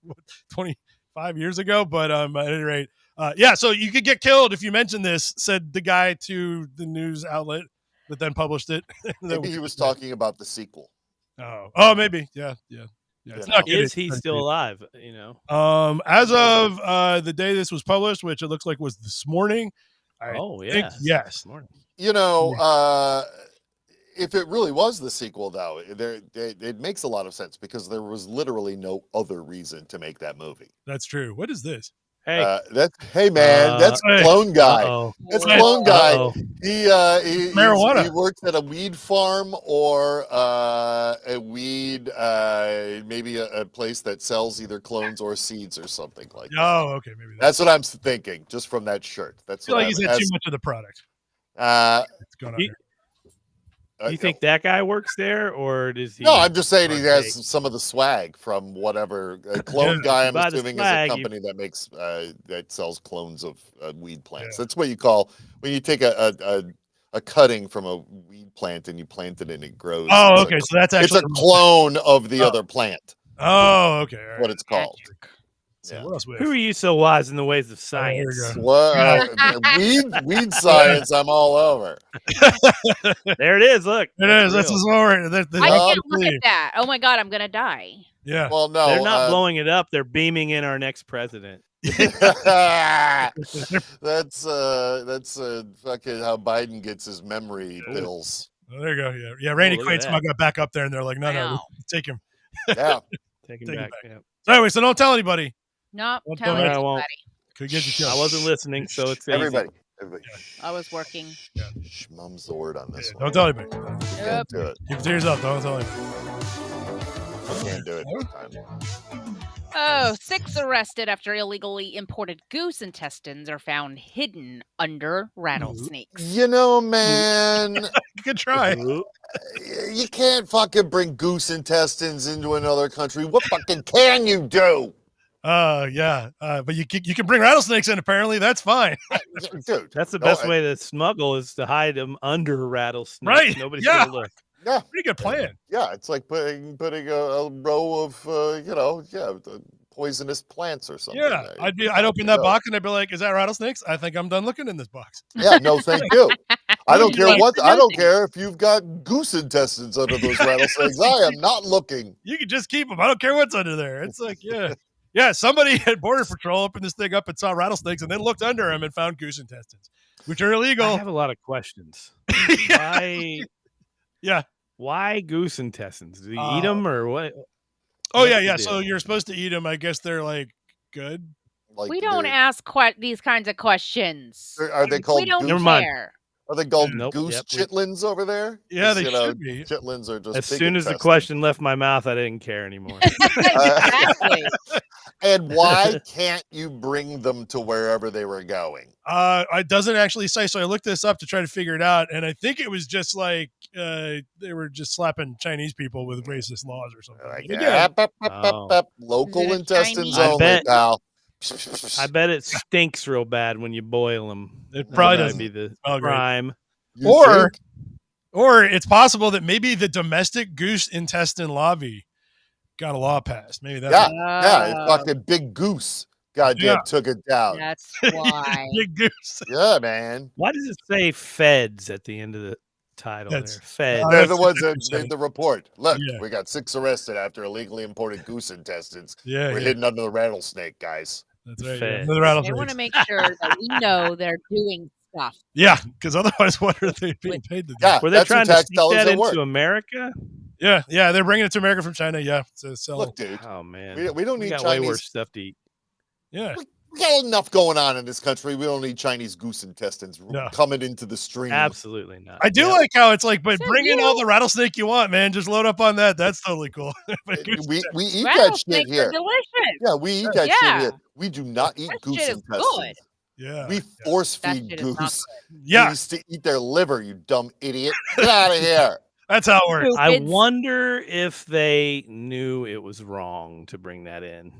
25 years ago. But at any rate, yeah. So you could get killed if you mention this," said the guy to the news outlet that then published it. Maybe he was talking about the sequel. Oh, maybe. Yeah. It's not good. Is he still alive? As of the day this was published, which it looks like was this morning. I think yes. This morning. If it really was the sequel, though, it makes a lot of sense because there was literally no other reason to make that movie. That's true. What is this? Hey, hey man, that's Clone Guy. That's Clone Guy. He marijuana. He works at a weed farm or a weed, maybe a place that sells either clones or seeds or something like that. Oh, okay, maybe that's what I'm thinking just from that shirt. That's I feel like he's had too much of the product. It's going on here. You think that guy works there, or does he? No, I'm just saying he has some of the swag from whatever Clone Guy. I'm assuming is a company that makes that sells clones of weed plants. That's what you call when you take a cutting from a weed plant and you plant it and it grows. Oh, okay, so that's actually it's a clone of the other plant. Oh, okay, all right. What it's called. So what else Who are you so wise in the ways of science? Weed science, I'm all over. There it is. Look. It is. That's his word. I can't look at that. Oh my God, I'm gonna die. Yeah. Well, no. They're not blowing it up. They're beaming in our next president. That's fucking how Biden gets his memory pills. Oh, there you go. Yeah. Randy Quaid's got back up there, and they're like, no, take him. Yeah. Take him back. Yeah. So anyway, so don't tell anybody. Nope. Tell anybody. Could get you killed. I wasn't listening, so it's everybody. I was working. Mum's the word on this one. Don't tell anybody. Can't do it. Keep it to yourself. Don't tell anybody. I can't do it this time. 6 arrested after illegally imported goose intestines are found hidden under rattlesnakes. You know, man. Good try. You can't fucking bring goose intestines into another country. What fucking can you do? Yeah. But you can bring rattlesnakes in, apparently. That's fine. Dude. That's the best way to smuggle is to hide them under rattlesnakes. Right. Nobody's going to look. Yeah. Pretty good plan. Yeah. It's like putting a row of, poisonous plants or something. Yeah. I'd open that box and I'd be like, is that rattlesnakes? I think I'm done looking in this box. Yeah. No, thank you. I don't care I don't care if you've got goose intestines under those rattlesnakes. I am not looking. You can just keep them. I don't care what's under there. It's like, yeah, somebody at Border Patrol opened this thing up and saw rattlesnakes and then looked under them and found goose intestines, which are illegal. I have a lot of questions. Why goose intestines? Do you eat them or what? Oh, yeah. So you're supposed to eat them. I guess they're like good. Like we don't ask these kinds of questions. Are they called? We don't care. Are they called goose chitlins over there? Yeah, they should be. Chitlins are just as soon as the question left my mouth, I didn't care anymore. Exactly. And why can't you bring them to wherever they were going? It doesn't actually say. So I looked this up to try to figure it out, and I think it was just like they were just slapping Chinese people with racist laws or something. Local intestines only, pal. I bet it stinks real bad when you boil them. It probably doesn't be the crime. Or it's possible that maybe the domestic goose intestine lobby got a law passed. Maybe that's it's fucking Big Goose. Goddamn, took it down. That's why. Big Goose. Yeah, man. Why does it say feds at the end of the title? Feds. They're the ones that made the report. Look, we got 6 arrested after illegally imported goose intestines. We're hidden under the rattlesnake, guys. That's right. They want to make sure that we know they're doing stuff. Yeah, because otherwise, what are they being paid to do? Yeah, were they trying to sneak that into America? Yeah, they're bringing it to America from China. Yeah, to sell. Look, dude. Oh man, we don't need got Chinese. way worse stuff to eat. Yeah, We got enough going on in this country. We don't need Chinese goose intestines coming into the stream. Absolutely not. I do like how it's like, but bring in all the rattlesnake you want, man. Just load up on that. That's totally cool. we eat that shit here. Delicious. Yeah, we eat that shit here. We do not eat goose shit is intestines. good. Yeah, we force feed goose. Yeah, we used to eat their liver. You dumb idiot! Get out of here. That's how it works. I wonder if they knew it was wrong to bring that in.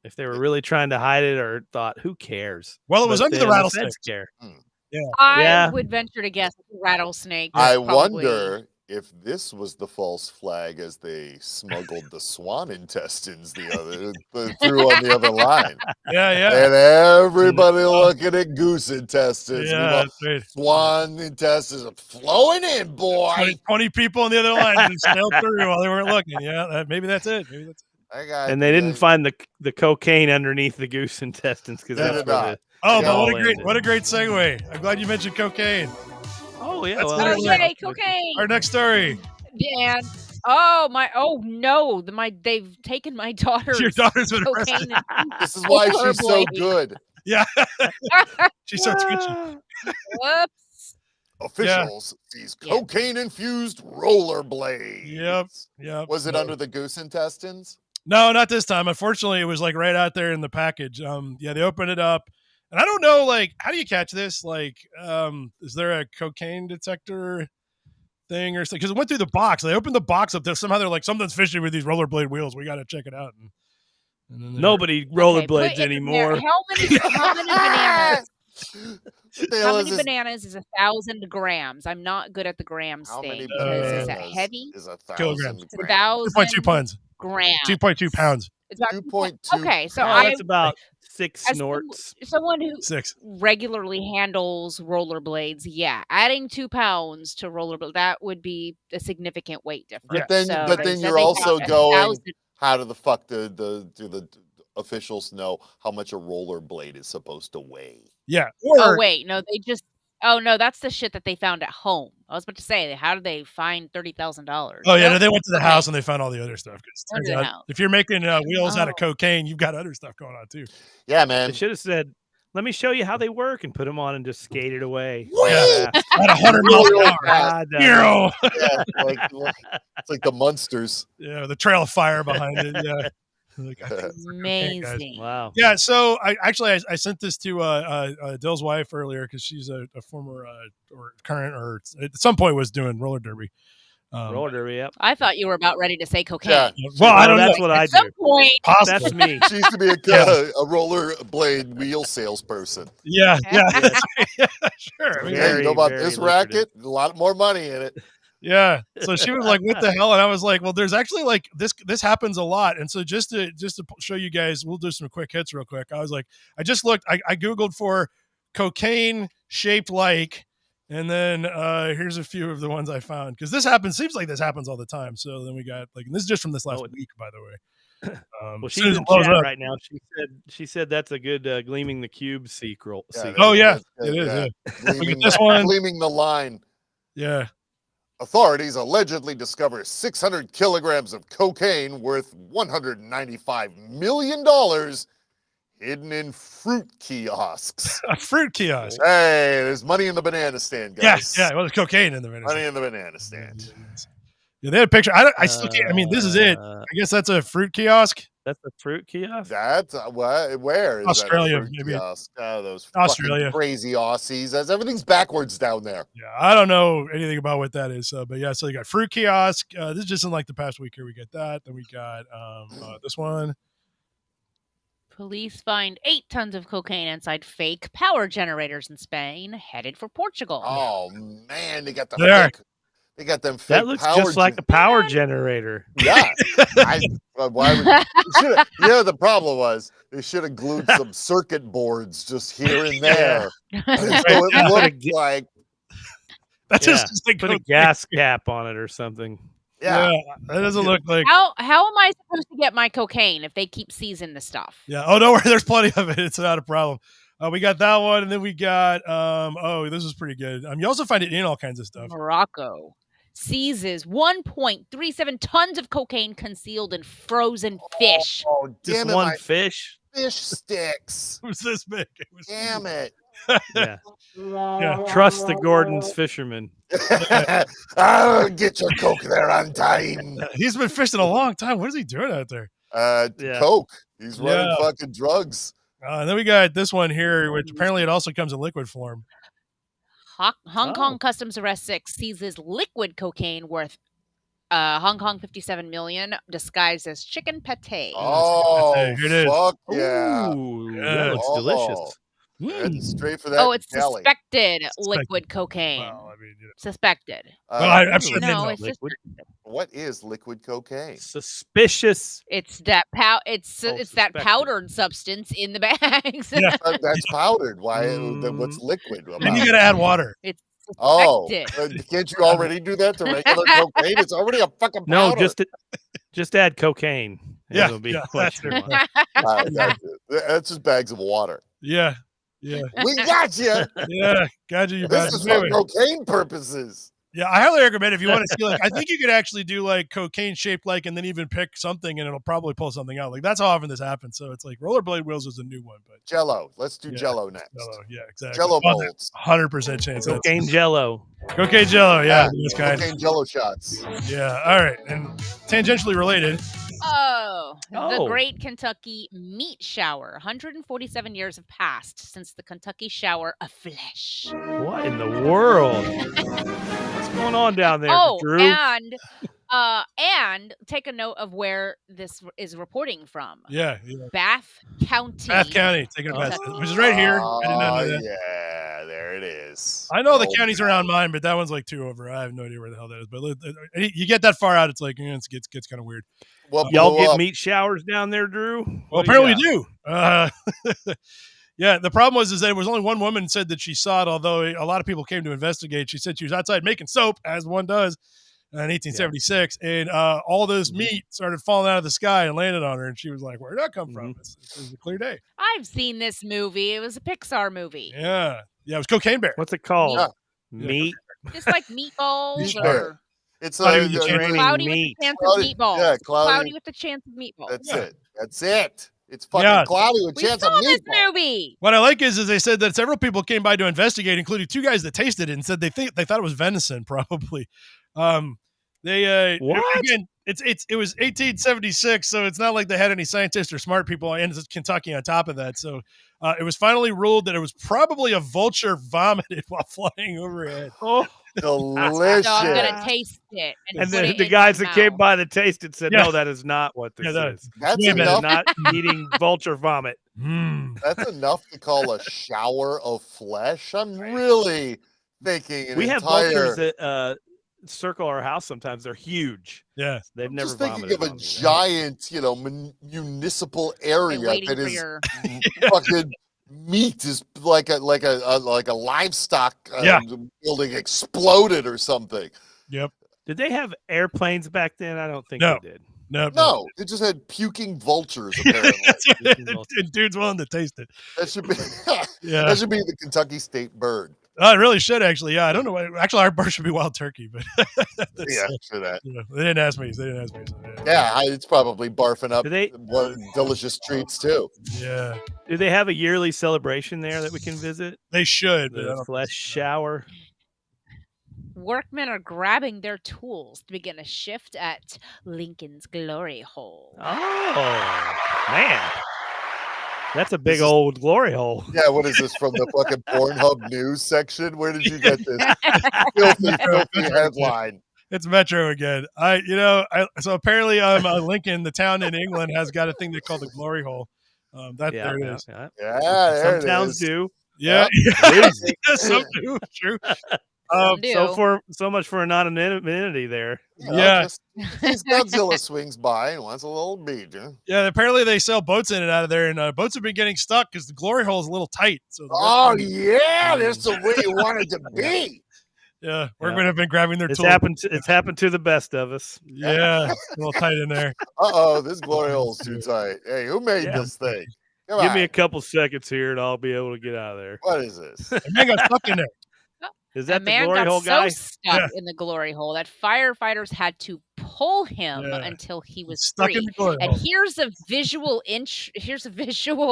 If they were really trying to hide it or thought, who cares? Well, it was under the rattlesnake. Scare. Yeah. I would venture to guess rattlesnake. I wonder if this was the false flag as they smuggled the swan intestines through on the other line. Yeah. And everybody looking at goose intestines. Yeah, that's right. Swan intestines are flowing in, boy. 20 people on the other line just sailed through while they weren't looking. Yeah, maybe that's it. And they didn't find the cocaine underneath the goose intestines because that's where what a great segue. I'm glad you mentioned cocaine. Oh yeah, yay, cocaine. Our next story. And they've taken my daughter's. Your daughter's been cocaine. This is why she's so good. Yeah, she's so twitchy. Whoops. Officials sees cocaine-infused rollerblades. Yep. Was it under the goose intestines? No, not this time. Unfortunately, it was like right out there in the package. They opened it up, and I don't know, like, how do you catch this? Like, is there a cocaine detector thing or something? Because it went through the box. They opened the box up there. Somehow they're like, something's fishy with these rollerblade wheels. We got to check it out. And nobody rollerblades anymore. How many bananas? How many bananas is 1,000 grams? I'm not good at the grams thing. Is that heavy? Is 1,000 kilograms. 1,000 pounds. Grams. 2.2 pounds. It's about 2.2. Okay, so that's about 6 snorts. Someone who 6 regularly handles rollerblades, adding 2 pounds to rollerblade, that would be a significant weight difference. But then you're also going, how do the fuck do the officials know how much a rollerblade is supposed to weigh? Yeah. Oh no, that's the shit that they found at home. I was about to say, how did they find $30,000? Oh yeah, they went to the house and they found all the other stuff. If you're making wheels out of cocaine, you've got other stuff going on too. Yeah, man. They should have said, "Let me show you how they work," and put them on and just skated away. At 100 miles an hour. It's like the Munsters. Yeah, the trail of fire behind it. Yeah. Amazing. Wow. Yeah, so I sent this to Dill's wife earlier because she's a former or current or at some point was doing roller derby. Roller derby, yep. I thought you were about ready to say cocaine. Yeah. Well, I don't know. That's what I do. At some point. That's me. She used to be a rollerblade wheel salesperson. Yeah. Sure. I mean, you know about this racket? A lot more money in it. Yeah. So she was like, "What the hell?" And I was like, "Well, there's actually like this happens a lot." And so just to show you guys, we'll do some quick hits real quick. I was like, I just looked. I googled for cocaine shaped like, and then here's a few of the ones I found because this happens. Seems like this happens all the time. So then we got like, and this is just from this last week, by the way. Well, she's in chat right now. She said that's a good Gleaming the Cube sequel. Oh yeah, it is. Yeah. Look at this one. Gleaming the Line. Yeah. Authorities allegedly discover 600 kilograms of cocaine worth $195 million hidden in fruit kiosks. A fruit kiosk. Hey, there's money in the banana stand, guys. Yeah. Well, there's cocaine in the banana stand. Money in the banana stand. Yeah, they had a picture. I still can't. I mean, this is it. I guess that's a fruit kiosk. That's a fruit kiosk. That's where is Australia, that maybe. Kiosk? Oh, those Australia. Crazy Aussies. Everything's backwards down there. Yeah, I don't know anything about what that is. But yeah, so you got fruit kiosk. This is just in like the past week here. We get that. Then we got this one. Police find 8 tons of cocaine inside fake power generators in Spain, headed for Portugal. Oh man, they got the fake. They got them fake. That looks just like a power generator. Yeah. The problem was they should have glued some circuit boards just here and there. So it looked like that's just like put a gas cap on it or something. Yeah, that doesn't look like. How am I supposed to get my cocaine if they keep seizing the stuff? Yeah. Oh, don't worry. There's plenty of it. It's not a problem. We got that one, and then we got. This is pretty good. You also find it in all kinds of stuff. Morocco seizes 1.37 tons of cocaine concealed in frozen fish. Oh, damn just one fish. fish sticks. It was this big. It was Damn it. Yeah. Yeah. Trust the Gordon's fisherman. Oh, get your Coke there on time. He's been fishing a long time. What is he doing out there? Yeah. Coke. He's running Yeah. fucking drugs. And then we got this one here, which apparently it also comes in liquid form. Hong Kong Customs Arrest 6 seizes liquid cocaine worth Hong Kong 57 million disguised as chicken pate. Oh, Here it is. fuck yeah. Ooh, Yeah. that looks delicious. Heading straight for that. Oh, it's deli. suspected liquid cocaine. Well, I mean, Suspected. I'm sure they No, know. it's just What is liquid cocaine? Suspicious. it's that it's that suspected. powdered substance in the bags. Yeah. That's powdered. Why? What's liquid? And you got to add water. It's Oh, suspected. can't you already do that to regular cocaine? It's already a fucking No, powder. just add cocaine. And Yeah, it'll be yeah, question that's mark. That's it. That's just bags of water. Yeah. Yeah. We got you. Yeah. Gotcha, you This bastard. is for cocaine purposes. Yeah, I highly recommend if you want to see, like, I think you could actually do like cocaine shaped like, and then even pick something and it'll probably pull something out. Like, that's how often this happens. So it's like rollerblade wheels is a new one, but Jello. Let's do Yeah. Jello next. Jello, yeah, exactly. Jello molds. 100% chance. Cocaine Jello. Cocaine Jello, yeah, this kind. Cocaine Jello shots. Yeah, all right, and tangentially related. The Oh. Great Kentucky Meat Shower. 147 years have passed since the Kentucky Shower of Flesh. What in the world? What's going on down there, Drew? And take a note of where this is reporting from. Yeah. Bath County. Bath County, taking a bath, which is right here. I did not know that. Yeah, there it is. I know the Oh, counties around mine, but that one's like 2 over. I have no idea where the hell that is. But you get that far out, it's like it gets kind of weird. What Y'all blew get up? meat showers down there, Drew? Well, apparently we do. Yeah, the problem was that it was only one woman said that she saw it, although a lot of people came to investigate. She said she was outside making soap, as one does, in 1876, and all this meat started falling out of the sky and landed on her, and she was like, "Where'd that come from?" It was a clear day. I've seen this movie. It was a Pixar movie. Yeah, it was Cocaine Bear. What's it called? Yeah. Meat. Just like meatballs Meat or Bear. It's Cloudy a with Training cloudy meat. with the chance Cloudy- of meatballs. yeah, cloudy, cloudy- with the chance of meatballs. That's Yeah. it. That's it. It's fucking Yeah. cloudy with We chance saw of this meatball. movie. What I like is they said that several people came by to investigate, including 2 guys that tasted it and said they thought it was venison, probably. They What? again, it was 1876, so it's not like they had any scientists or smart people in Kentucky on top of that. So it was finally ruled that it was probably a vulture vomited while flying overhead. Oh, Delicious. So I'm gonna taste it and, and put it the in guys my that came mouth. by that tasted said, Yeah. "No, that is not what this Yeah, that- is. That's Wait a minute. enough. Not eating vulture vomit." That's enough to call a shower of flesh. I'm really thinking an We have entire. vultures that circle our house sometimes. They're huge. Yeah. They've never Just thinking vomited of a on me. giant, municipal area And waiting that for is your fucking meat is like a livestock Yeah. building exploded or something. Yep. Did they have airplanes back then? I don't think No. they did. No, it just had puking vultures. Apparently, And dude's willing to taste it. that should be Yeah. that should be the Kentucky state bird. Oh, it really should actually. Yeah, I don't know. Actually, our bird should be wild turkey, but Yeah, for that. they didn't ask me. So, Yeah, it's probably barfing up Do they- delicious treats too. yeah, Do they have a yearly celebration there that we can visit? they should. But I The don't flesh shower. workmen are grabbing their tools to begin a shift at Lincoln's Glory Hole. Oh man, that's a big This is- old glory hole. Yeah, what is this from the fucking Pornhub news section? Where did you get this filthy headline? It's Metro again. So apparently, Lincoln, the town in England, has got a thing they call the Glory Hole. There it is. Yeah. Yeah, there Some it towns is. do. Yeah, Yeah. some do. True. Some do. So much for not an amenity there. Yeah. Just, since Godzilla swings by and wants a little beat. Huh? Yeah, apparently they sell boats in and out of there, and boats have been getting stuck because the Glory Hole is a little tight. So Oh yeah, that's the way you want it to be. yeah, workmen have been grabbing their It's tools. happened to the best of us. Yeah, it's a little tight in there. This glory hole's too tight. Hey, who made Yeah. this thing? Come Give on. me a couple seconds here, and I'll be able to get out of there. What is this? The man got stuck in there. Is A that the man glory got hole so guy? stuck Yeah. in the glory hole that firefighters had to pull him Yeah. until he was Stuck in free. the glory And hole. here's a visual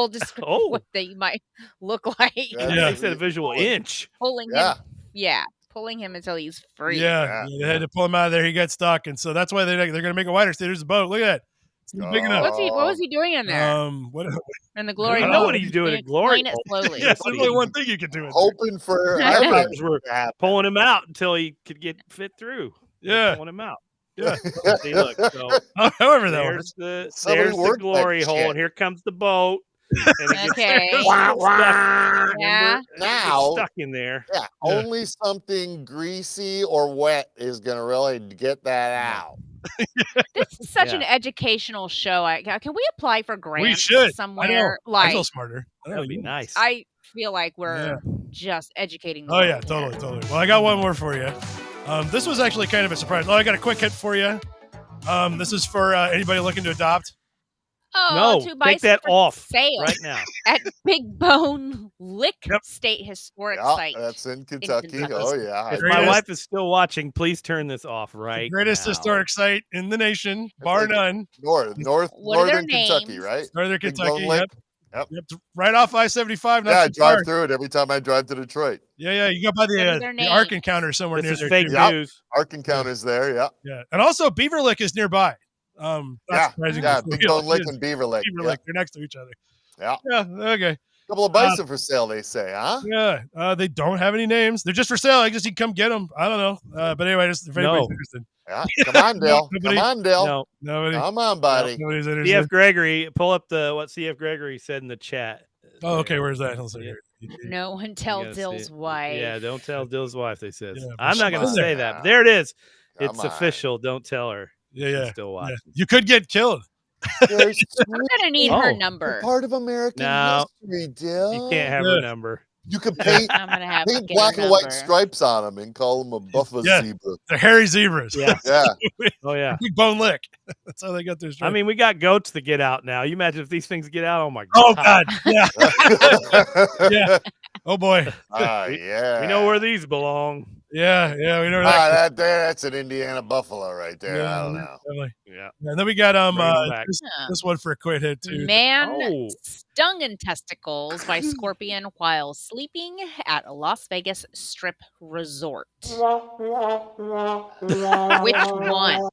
description of Oh. what they might look like. Yeah. They said a visual inch. Pulling Yeah. him, pulling him until he's free. Yeah, they had to pull him out of there. He got stuck, and so that's why they're going to make it wider. So there's a boat. Look at that. It's not big enough. What was he doing in there? What? In the glory We hole? know what he's doing at glory Explain it hole. slowly. Yes, there's only one thing you can do. In there. Hoping for Firefighters were to happen. pulling him out until he could get fit through. They're Yeah. pulling him out. Yeah. See, look. So However that works. Somebody there's the worked that glory hole, shit. and here comes the boat. And it gets Okay. stuck. Yeah. Remember? It gets Now- stuck in there. Yeah, only something greasy or wet is going to really get that out. This is such Yeah. an educational show. Can we apply for grants We should. I know. somewhere? I feel smarter. That would be nice. I feel like we're just educating the Oh yeah, world totally, here. totally. Well, I got one more for you. This was actually kind of a surprise. Oh, I got a quick hit for you. This is for anybody looking to adopt. Oh, no, two take bison that for off sale right now. at Big Bone Lick Yep. State Historic Yeah, Site. that's in Kentucky. Kentucky. Oh, yeah. If Greatest- my wife is still watching, please turn this off right Greatest now. historic site in the nation, bar like- none. What are their Northern Kentucky, names? right? Northern Big Kentucky. Bone Lake? Yep. Yep. Yep. Right off I-75. Not Yeah, I too drive far. through it every time I drive to Detroit. Yeah. You got by What are the their Ark names? encounter somewhere This near is there. fake too. Yep. news. Ark Encounter's there, yeah. Yeah, and also Beaver Lick is nearby. Not Yeah, surprisingly. yeah, For Big real, Bone it Lake is. and Beaver Lake. Beaver Yeah. Lick, they're next to each other. Yeah. Yeah. Okay. Couple of bison for sale, they say, huh? Yeah. They don't have any names. They're just for sale. I guess you can come get them. I don't know. But anyway, just if anybody's No. interested. Yeah. Come on, Dale. Nobody- Come on, Dale. No, Nobody. Come on, buddy. Nobody's CF interested. Gregory, pull up what CF Gregory said in the chat. Oh, okay. Where's that? I'll see Yeah. here. No one tell gotta see Dill's it. wife. Yeah, don't tell Dill's wife. They says Yeah, I'm not going to come say on that. now. But there it is. Come It's on. official. Don't tell her. Yeah. She's Yeah. still Yeah. watching. You could get killed. They're I'm gonna need her Oh. number. part of American No. history, Dill. You can't have Yeah. her number. You could paint, I'm gonna have to paint get black her and white number. stripes on them and call them a buffa Yeah. zebra. They're hairy zebras. Yeah. Yeah. Oh yeah. Big Bone Lick. That's how they got their I stripes. mean, we got goats to get out now. You imagine if these things get out? Oh my god. Oh God. Yeah. Yeah. Oh boy. Ah, yeah. We know where these belong. Yeah. We know that. That's an Indiana buffalo right there. Yeah, I don't know. definitely. Yeah. And then we got Bring 'em back. Huh. this one for a quick hit too. Man Oh. stung in testicles by scorpion while sleeping at a Las Vegas strip resort. Which one?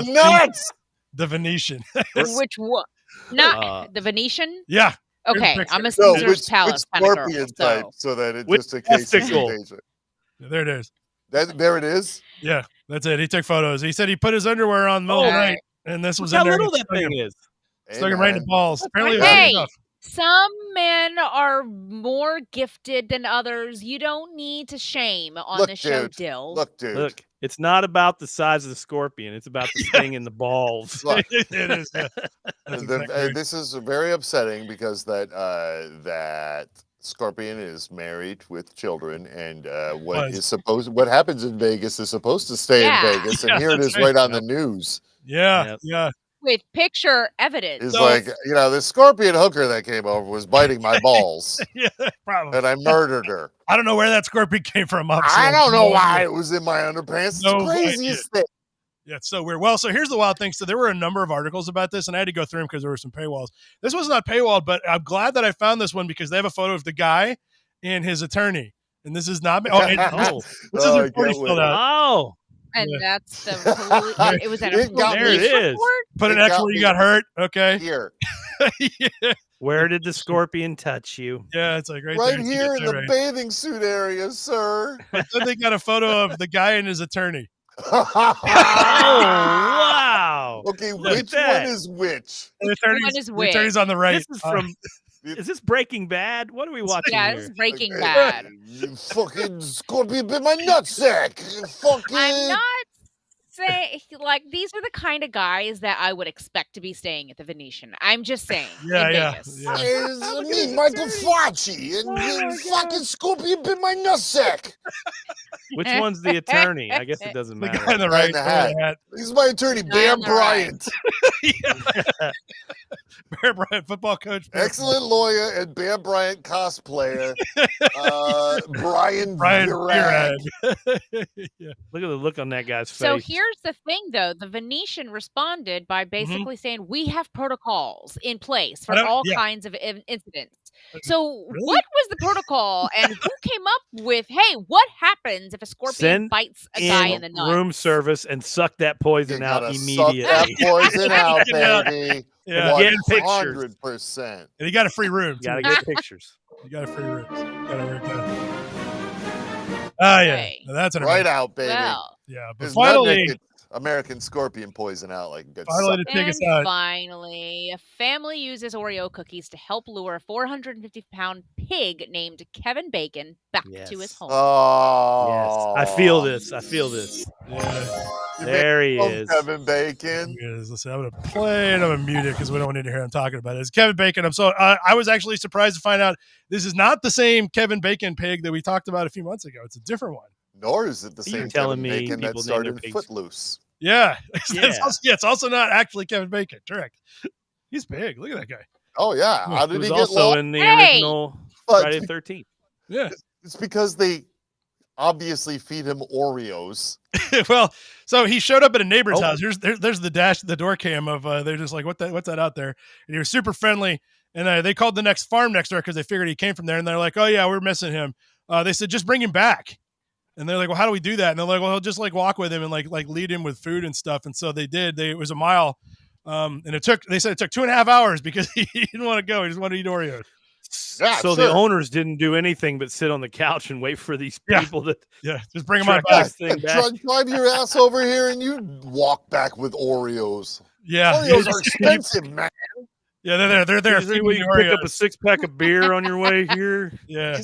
Nuts! The Venetian. Which one? Not Uh, the Venetian? Yeah. Okay, picture. I'm a No, Caesar's which Palace kind of girl. scorpion type, So. so that it Which just in case it's testicle? dangerous. There it is. There it is. Yeah. That's it. He took photos. He said he put his underwear on the middle of the Oh, night, and this was Look how in there. little and that stuck him- thing is. Stuck him right in the Amen. balls. Apparently, it was Hey. enough. Some men are more gifted than others. You don't need to shame on Look, the show, dude. Dill. Look, dude. Look, it's not about the size of the scorpion. It's about the sting in the balls. Look, It is. Yeah. That's exactly right. this is very upsetting because that scorpion is married with children, and what happens in Vegas is supposed to stay Yeah. in Vegas, and Yeah, here it that's is right. right on the news. Yeah. Yep. Yeah. With picture evidence. It's So- like, the scorpion hooker that came over was biting my balls, Yeah. Probably. and I murdered her. I don't know where that scorpion came from. Officer. I don't know No why idea. it was in my underpants. It's No the craziest thing. Yeah, it's so weird. Well, so here's the wild thing. So there were a number of articles about this, and I had to go through them because there were some paywalls. This was not paywalled, but I'm glad that I found this one because they have a photo of the guy and his attorney. And this is not. Oh, and Oh, this is Oh, I report he can't filled wait. out. oh, And Yeah. that's the it was at a It got There it police is. report? Put an It X got where you me. got hurt. Okay. Here, Yeah. where did the scorpion touch you? Yeah, it's like right right there. here in the Right. bathing suit area, sir. But then they got a photo of the guy and his attorney. Oh, wow. Okay, Look at which that. one is which? The attorney's, is the which? attorney's on the right. This is from. Is this Breaking Bad? What are we watching Yeah, here? this is Breaking Okay. Bad. You fucking scorpion bit my nutsack. You fucking. I'm not saying, like, these are the kind of guys that I would expect to be staying at the Venetian. I'm just saying. Yeah, in yeah, Vegas. yeah. It's me, Michael Facci, and fucking Scorpion bit my nutsack. Which one's the attorney? I guess it doesn't The matter. guy in the Guy right in the hat. He's my attorney, guy Bear on the right. Bryant. Bear Bryant, football coach. Excellent lawyer and Bear Bryant cosplayer. Brian Virag. Virag. Yeah. Look at the look on that guy's face. So here's the thing, though. The Venetian responded by basically saying, we have protocols in place for all kinds of incidents. So what was the protocol and who came up with, hey, what happens if a scorpion bites a guy in the nuts? Room service and suck that poison out immediately. Suck that poison out, baby. Yeah. 100%. And he got a free room. You gotta get pictures. You got a free room. Got it right there. Oh, yeah. Now that's an right out, baby. Well, yeah, but His finally, American scorpion poison out like a good finally to take us out. Finally, a family uses Oreo cookies to help lure a 450-pound pig named Kevin Bacon back to his home. Oh, yes. I feel this. Yeah. There he is. Kevin Bacon. Listen, I'm going to play and I'm going to mute it because we don't need to hear him talking about it. It's Kevin Bacon. I was actually surprised to find out this is not the same Kevin Bacon pig that we talked about a few months ago. It's a different one. Nor is it the same telling Kevin me Bacon that people name started their pigs? Footloose. Yeah. Yeah. It's also not actually Kevin Bacon. Correct. He's big. Look at that guy. Oh, yeah. How did he get also lost? in the original Friday the 13th. Yeah. It's because they obviously feed him Oreos. Well, so he showed up at a neighbor's house. There's the door cam of they're just like, what's that out there? And he was super friendly. And they called the next farm next door because they figured he came from there. And they're like, oh yeah, we're missing him. They said, just bring him back. And they're like, well, how do we do that? And they're like, well, he'll just like walk with him and like lead him with food and stuff. And so they did. It was a mile. And they said it took 2.5 hours because he didn't want to go. He just wanted to eat Oreos. Yeah, so the owners didn't do anything but sit on the couch and wait for these people to just bring them on back. Drive your ass over here and you walk back with Oreos. Yeah, Oreos are expensive, man. Yeah, they're there. You pick up a 6-pack of beer on your way here. Yeah.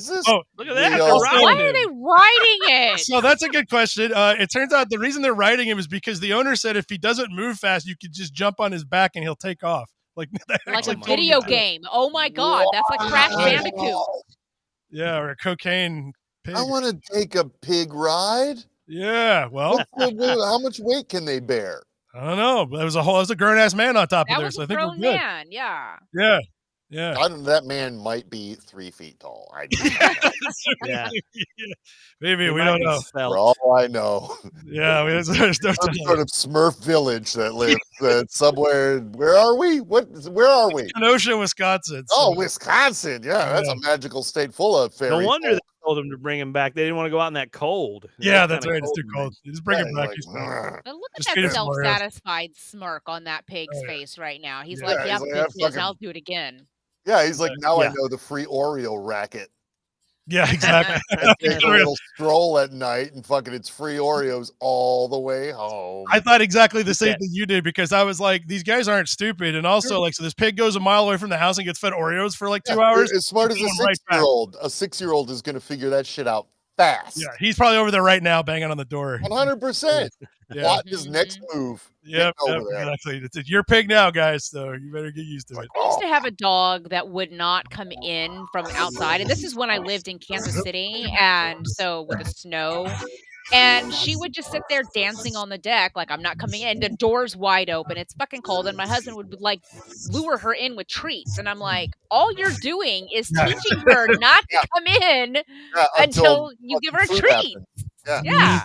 Look at that! Why are they riding it? So that's a good question. It turns out the reason they're riding him is because the owner said if he doesn't move fast, you could just jump on his back and he'll take off. Like a video game. Oh my God, that's like Crash Bandicoot. Yeah, or a cocaine pig. I want to take a pig ride. Yeah, well, how much weight can they bear? I don't know. But it was a grown ass man on top of there, so I think we're good. Man, yeah. That man might be 3 feet tall. Yeah. Maybe we don't know. For all I know. Yeah, there's no some sort of Smurf village that lives somewhere. Where are we? Where are we? Kenosha, Wisconsin. Oh, Wisconsin. Yeah, that's a magical state full of fairy. No wonder they told him to bring him back. They didn't want to go out in that cold. Yeah, that's right. It's too cold. You just bring him back. But look at that self-satisfied smirk on that pig's face right now. He's like, "Yep, I'll do it again." Yeah, he's like, now I know the free Oreo racket. Yeah, exactly. Take a little stroll at night and it's free Oreos all the way home. I thought exactly the same thing you did because I was like, these guys aren't stupid. And also, so this pig goes a mile away from the house and gets fed Oreos for 2 hours. As smart as a 6-year-old. A 6-year-old is going to figure that shit out fast. Yeah, he's probably over there right now banging on the door. 100%. Watch his next move. Yep, exactly. It's your pig now, guys, so you better get used to it. I used to have a dog that would not come in from outside, and this is when I lived in Kansas City, and so with the snow, and she would just sit there dancing on the deck like, I'm not coming in. The door's wide open. It's fucking cold, and my husband would lure her in with treats, and I'm like, all you're doing is teaching her not to come in until you give her a treat. Yeah.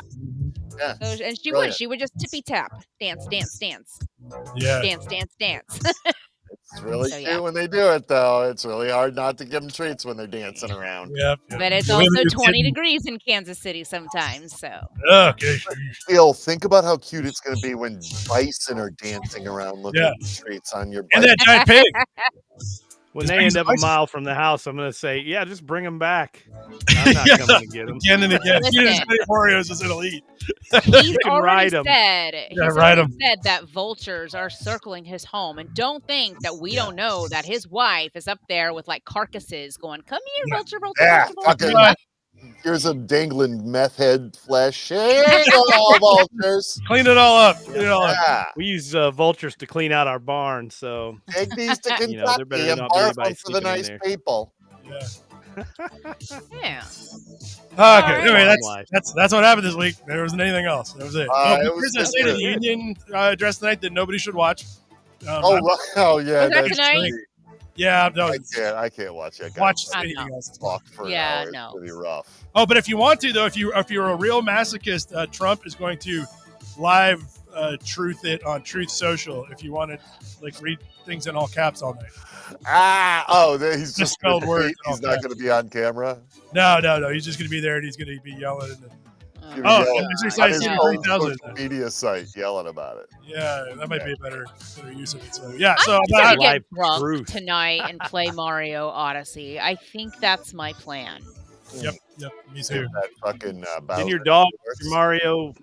Yeah. So, and she would just tippy tap, dance. Yeah. Dance. It's really cute when they do it, though. It's really hard not to give them treats when they're dancing around. Yep. But it's also 20 degrees in Kansas City sometimes, so. Okay. Phil, think about how cute it's going to be when bison are dancing around looking at the treats on your bike. And that giant pig. When they end up a mile from the house, I'm going to say, yeah, just bring them back. I'm not coming to get them. Again and again. Eat as many Oreos as it'll eat. He's already said that vultures are circling his home. And don't think that we don't know that his wife is up there with carcasses going, come here, vulture. Here's a dangling meth head flesh. Here you go, vultures. Clean it all up. Clean it all up. Yeah. We use vultures to clean out our barn, so Take these to Kentucky there better and not be barf anybody them for the sleeping in nice there. people. Yeah. Yeah. Okay. right. Anyway, Life. that's what happened this week. There wasn't anything else. That was it. It was There's a just State of the good. Union address tonight that nobody should watch. Oh, right. Oh, yeah. Was that That's tonight? pretty- Yeah, no, I can't watch that. watch I'm anything not. else. Talk for an Yeah, hour. no. It's pretty rough. Oh, but if you want to, though, if you're a real masochist, Trump is going to live truth it on Truth Social. If you want to like read things in all caps all night. He's just Misspelled words and all He's not caps. going to be on camera. No. He's just going to be there and he's going to be yelling. He was Oh, yelling there's on a his State of own 3000. social media site, yelling about it. Yeah, that might be a better use of it. So yeah, so I'm gonna get Live drunk truth. tonight and play Mario Odyssey. I think that's my plan. yep, me See too. if that fucking Then Bowser your dog, works. your Mario.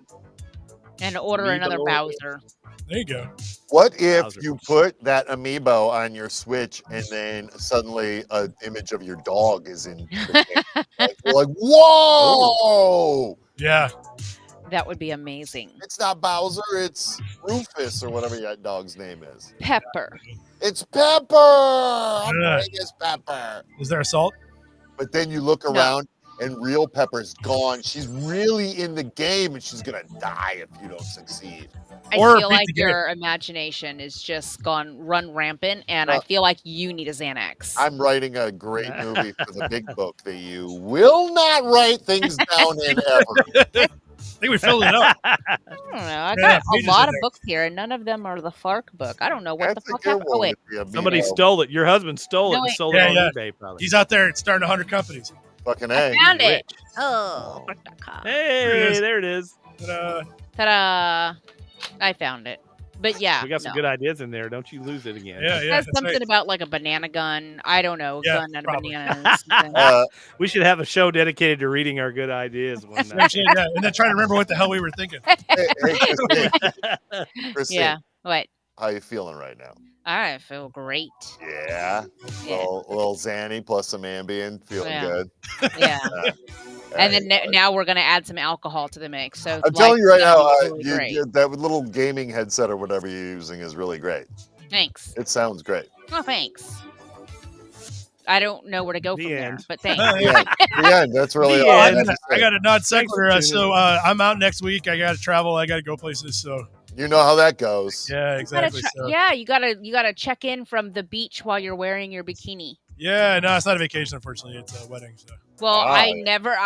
And order Amiibo. another Bowser. There you go. What if Bowser. you put that amiibo on your Switch and then suddenly an image of your dog is in the game? You're like, whoa! Yeah, That would be amazing. It's not Bowser, it's Rufus or whatever that dog's name is. Pepper. It's Pepper! I'm Yeah. playing as Pepper. is there a salt? But then you look No. around and real Pepper's gone. She's really in the game and she's gonna die if you don't succeed. I Or feel beat like the game. your imagination is just run rampant, and I feel like you need a Xanax. I'm writing a great movie for the big book that you will not write things down in ever. I think we filled it up. I don't know. I Yeah, got pages a lot in of there. books here, and none of them are the Fark book. I don't know what That's the a fuck good happened. Oh, one wait. with the Somebody amiibo. stole it. Your husband stole it No, and wait. sold Yeah, it on yeah. eBay, probably. He's out there starting 100 companies. Fucking I A. found it. rich. Oh, Hey, there it is. Ta-da. ta-da! I found it. But yeah, We got some no. good ideas in there. Don't you lose it again. Yeah, It yeah. says That's something right. about like a banana gun. I don't know. Yeah, Gun and probably. a banana. something. We should have a show dedicated to reading our good ideas one night. Actually, yeah, and then try to remember what the hell we were thinking. Hey, Christine, Christine, Yeah. What? how you feeling right now? I feel great. Yeah. Yeah. Little Xanny plus some Ambien. Feeling Yeah. good. Yeah. And then Hey, now we're gonna add some alcohol to the mix. So I'm telling you right now, really great. that little gaming headset or whatever you're using is really great. Thanks. It sounds great. Oh, thanks. I don't know where to go The from there, end. but thanks. Yeah, the end. That's really The all I end. have to I say. got a non Thanks sequitur. for tuning So I'm out next week. I got to travel. I got to go places. So You know how that goes. yeah, You gotta exactly. So, yeah, you gotta check in from the beach while you're wearing your bikini. yeah, no, it's not a vacation. Unfortunately, it's a wedding. So Well, Oh, I yeah. never,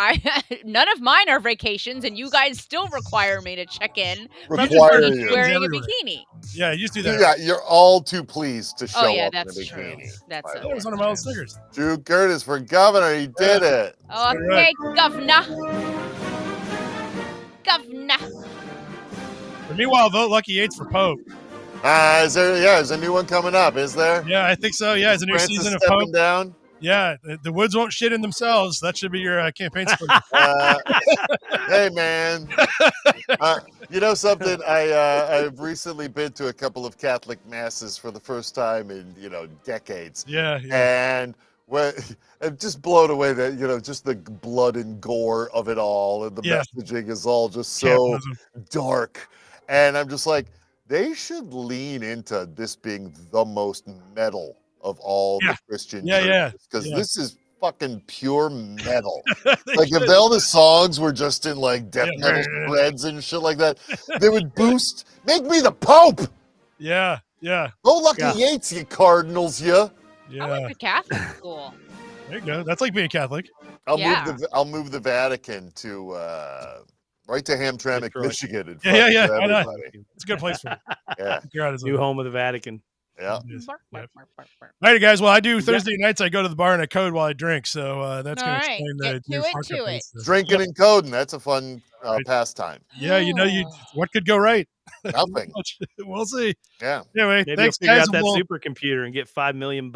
none of mine are vacations, and you guys still require me to check in from Require the beach you. wearing a Everywhere. bikini. yeah, you just do that. Yeah, you're all too pleased to show Oh yeah, up that's in a true. bikini. That's by That the way. was one of my old stickers. Drew Curtis for governor. He did it. Okay, governor. Governor. But meanwhile, vote Lucky Yates for Pope. Is there's a new one coming up, is there? Yeah, I think so. Yeah, it's a new Francis season of stepping Pope. down. Yeah, the woods won't shit in themselves. That should be your campaign slogan. Hey man, you know something? I've recently been to a couple of Catholic masses for the first time in decades, Yeah, yeah. and I'm just blown away that just the blood and gore of it all, and the Yeah. messaging is all just so Capitalism. dark, and I'm just like, they should lean into this being the most metal of all Yeah. the Christian Yeah, yeah, because yeah. this is fucking pure metal. Like if all the songs were just in like death Yeah. metal threads and shit like that, they would boost. Make me the Pope. Yeah, yeah, Go Lucky Yeah. Yates, you Cardinals, you. I yeah. went to Catholic school. There you go. That's like being Catholic. Yeah. I'll move the Vatican to right to Hamtramck, Detroit. Michigan. And Yeah, yeah, fuck why not? everybody. It's a good place for it. Yeah, You're out of New home of the Vatican. yeah. Yes. Bark, Yep. bark, bark, bark. All right, guys. Well, I do Yeah. Thursday nights. I go to the bar and I code while I drink. So that's All going to right, explain get the new to it, Fark to it. episodes. Drinking and coding. That's a fun pastime. Yeah, what could go right? Nothing. We'll see. Yeah. Anyway, Maybe thanks, you'll figure guys. out that We'll- supercomputer and get $5 million.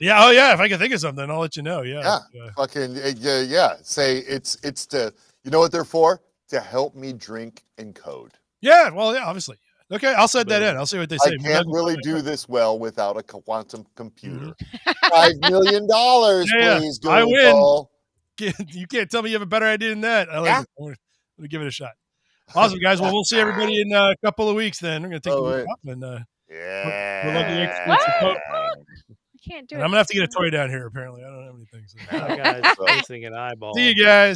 Yeah. Oh, yeah. If I can think of something, I'll let you know. Yeah. Fucking yeah. Say it's to what they're for? To help me drink and code. Yeah. Well, yeah. Obviously. Okay, I'll set that Boom. in. I'll see what they say. I can't really do this well without a quantum computer. Mm-hmm. $5 million, Yeah, please, I win. Google. You can't tell me you have a better idea than that. I like Yeah. it. Let me give it a shot. Awesome, guys. Well, we'll see everybody in a couple of weeks then. We're going to take a week off and we'll love the exclusive code. I can't do And it. I'm going to have to get a toy down here, apparently. I don't have anything. So. That guy's missing an eyeball. See you guys.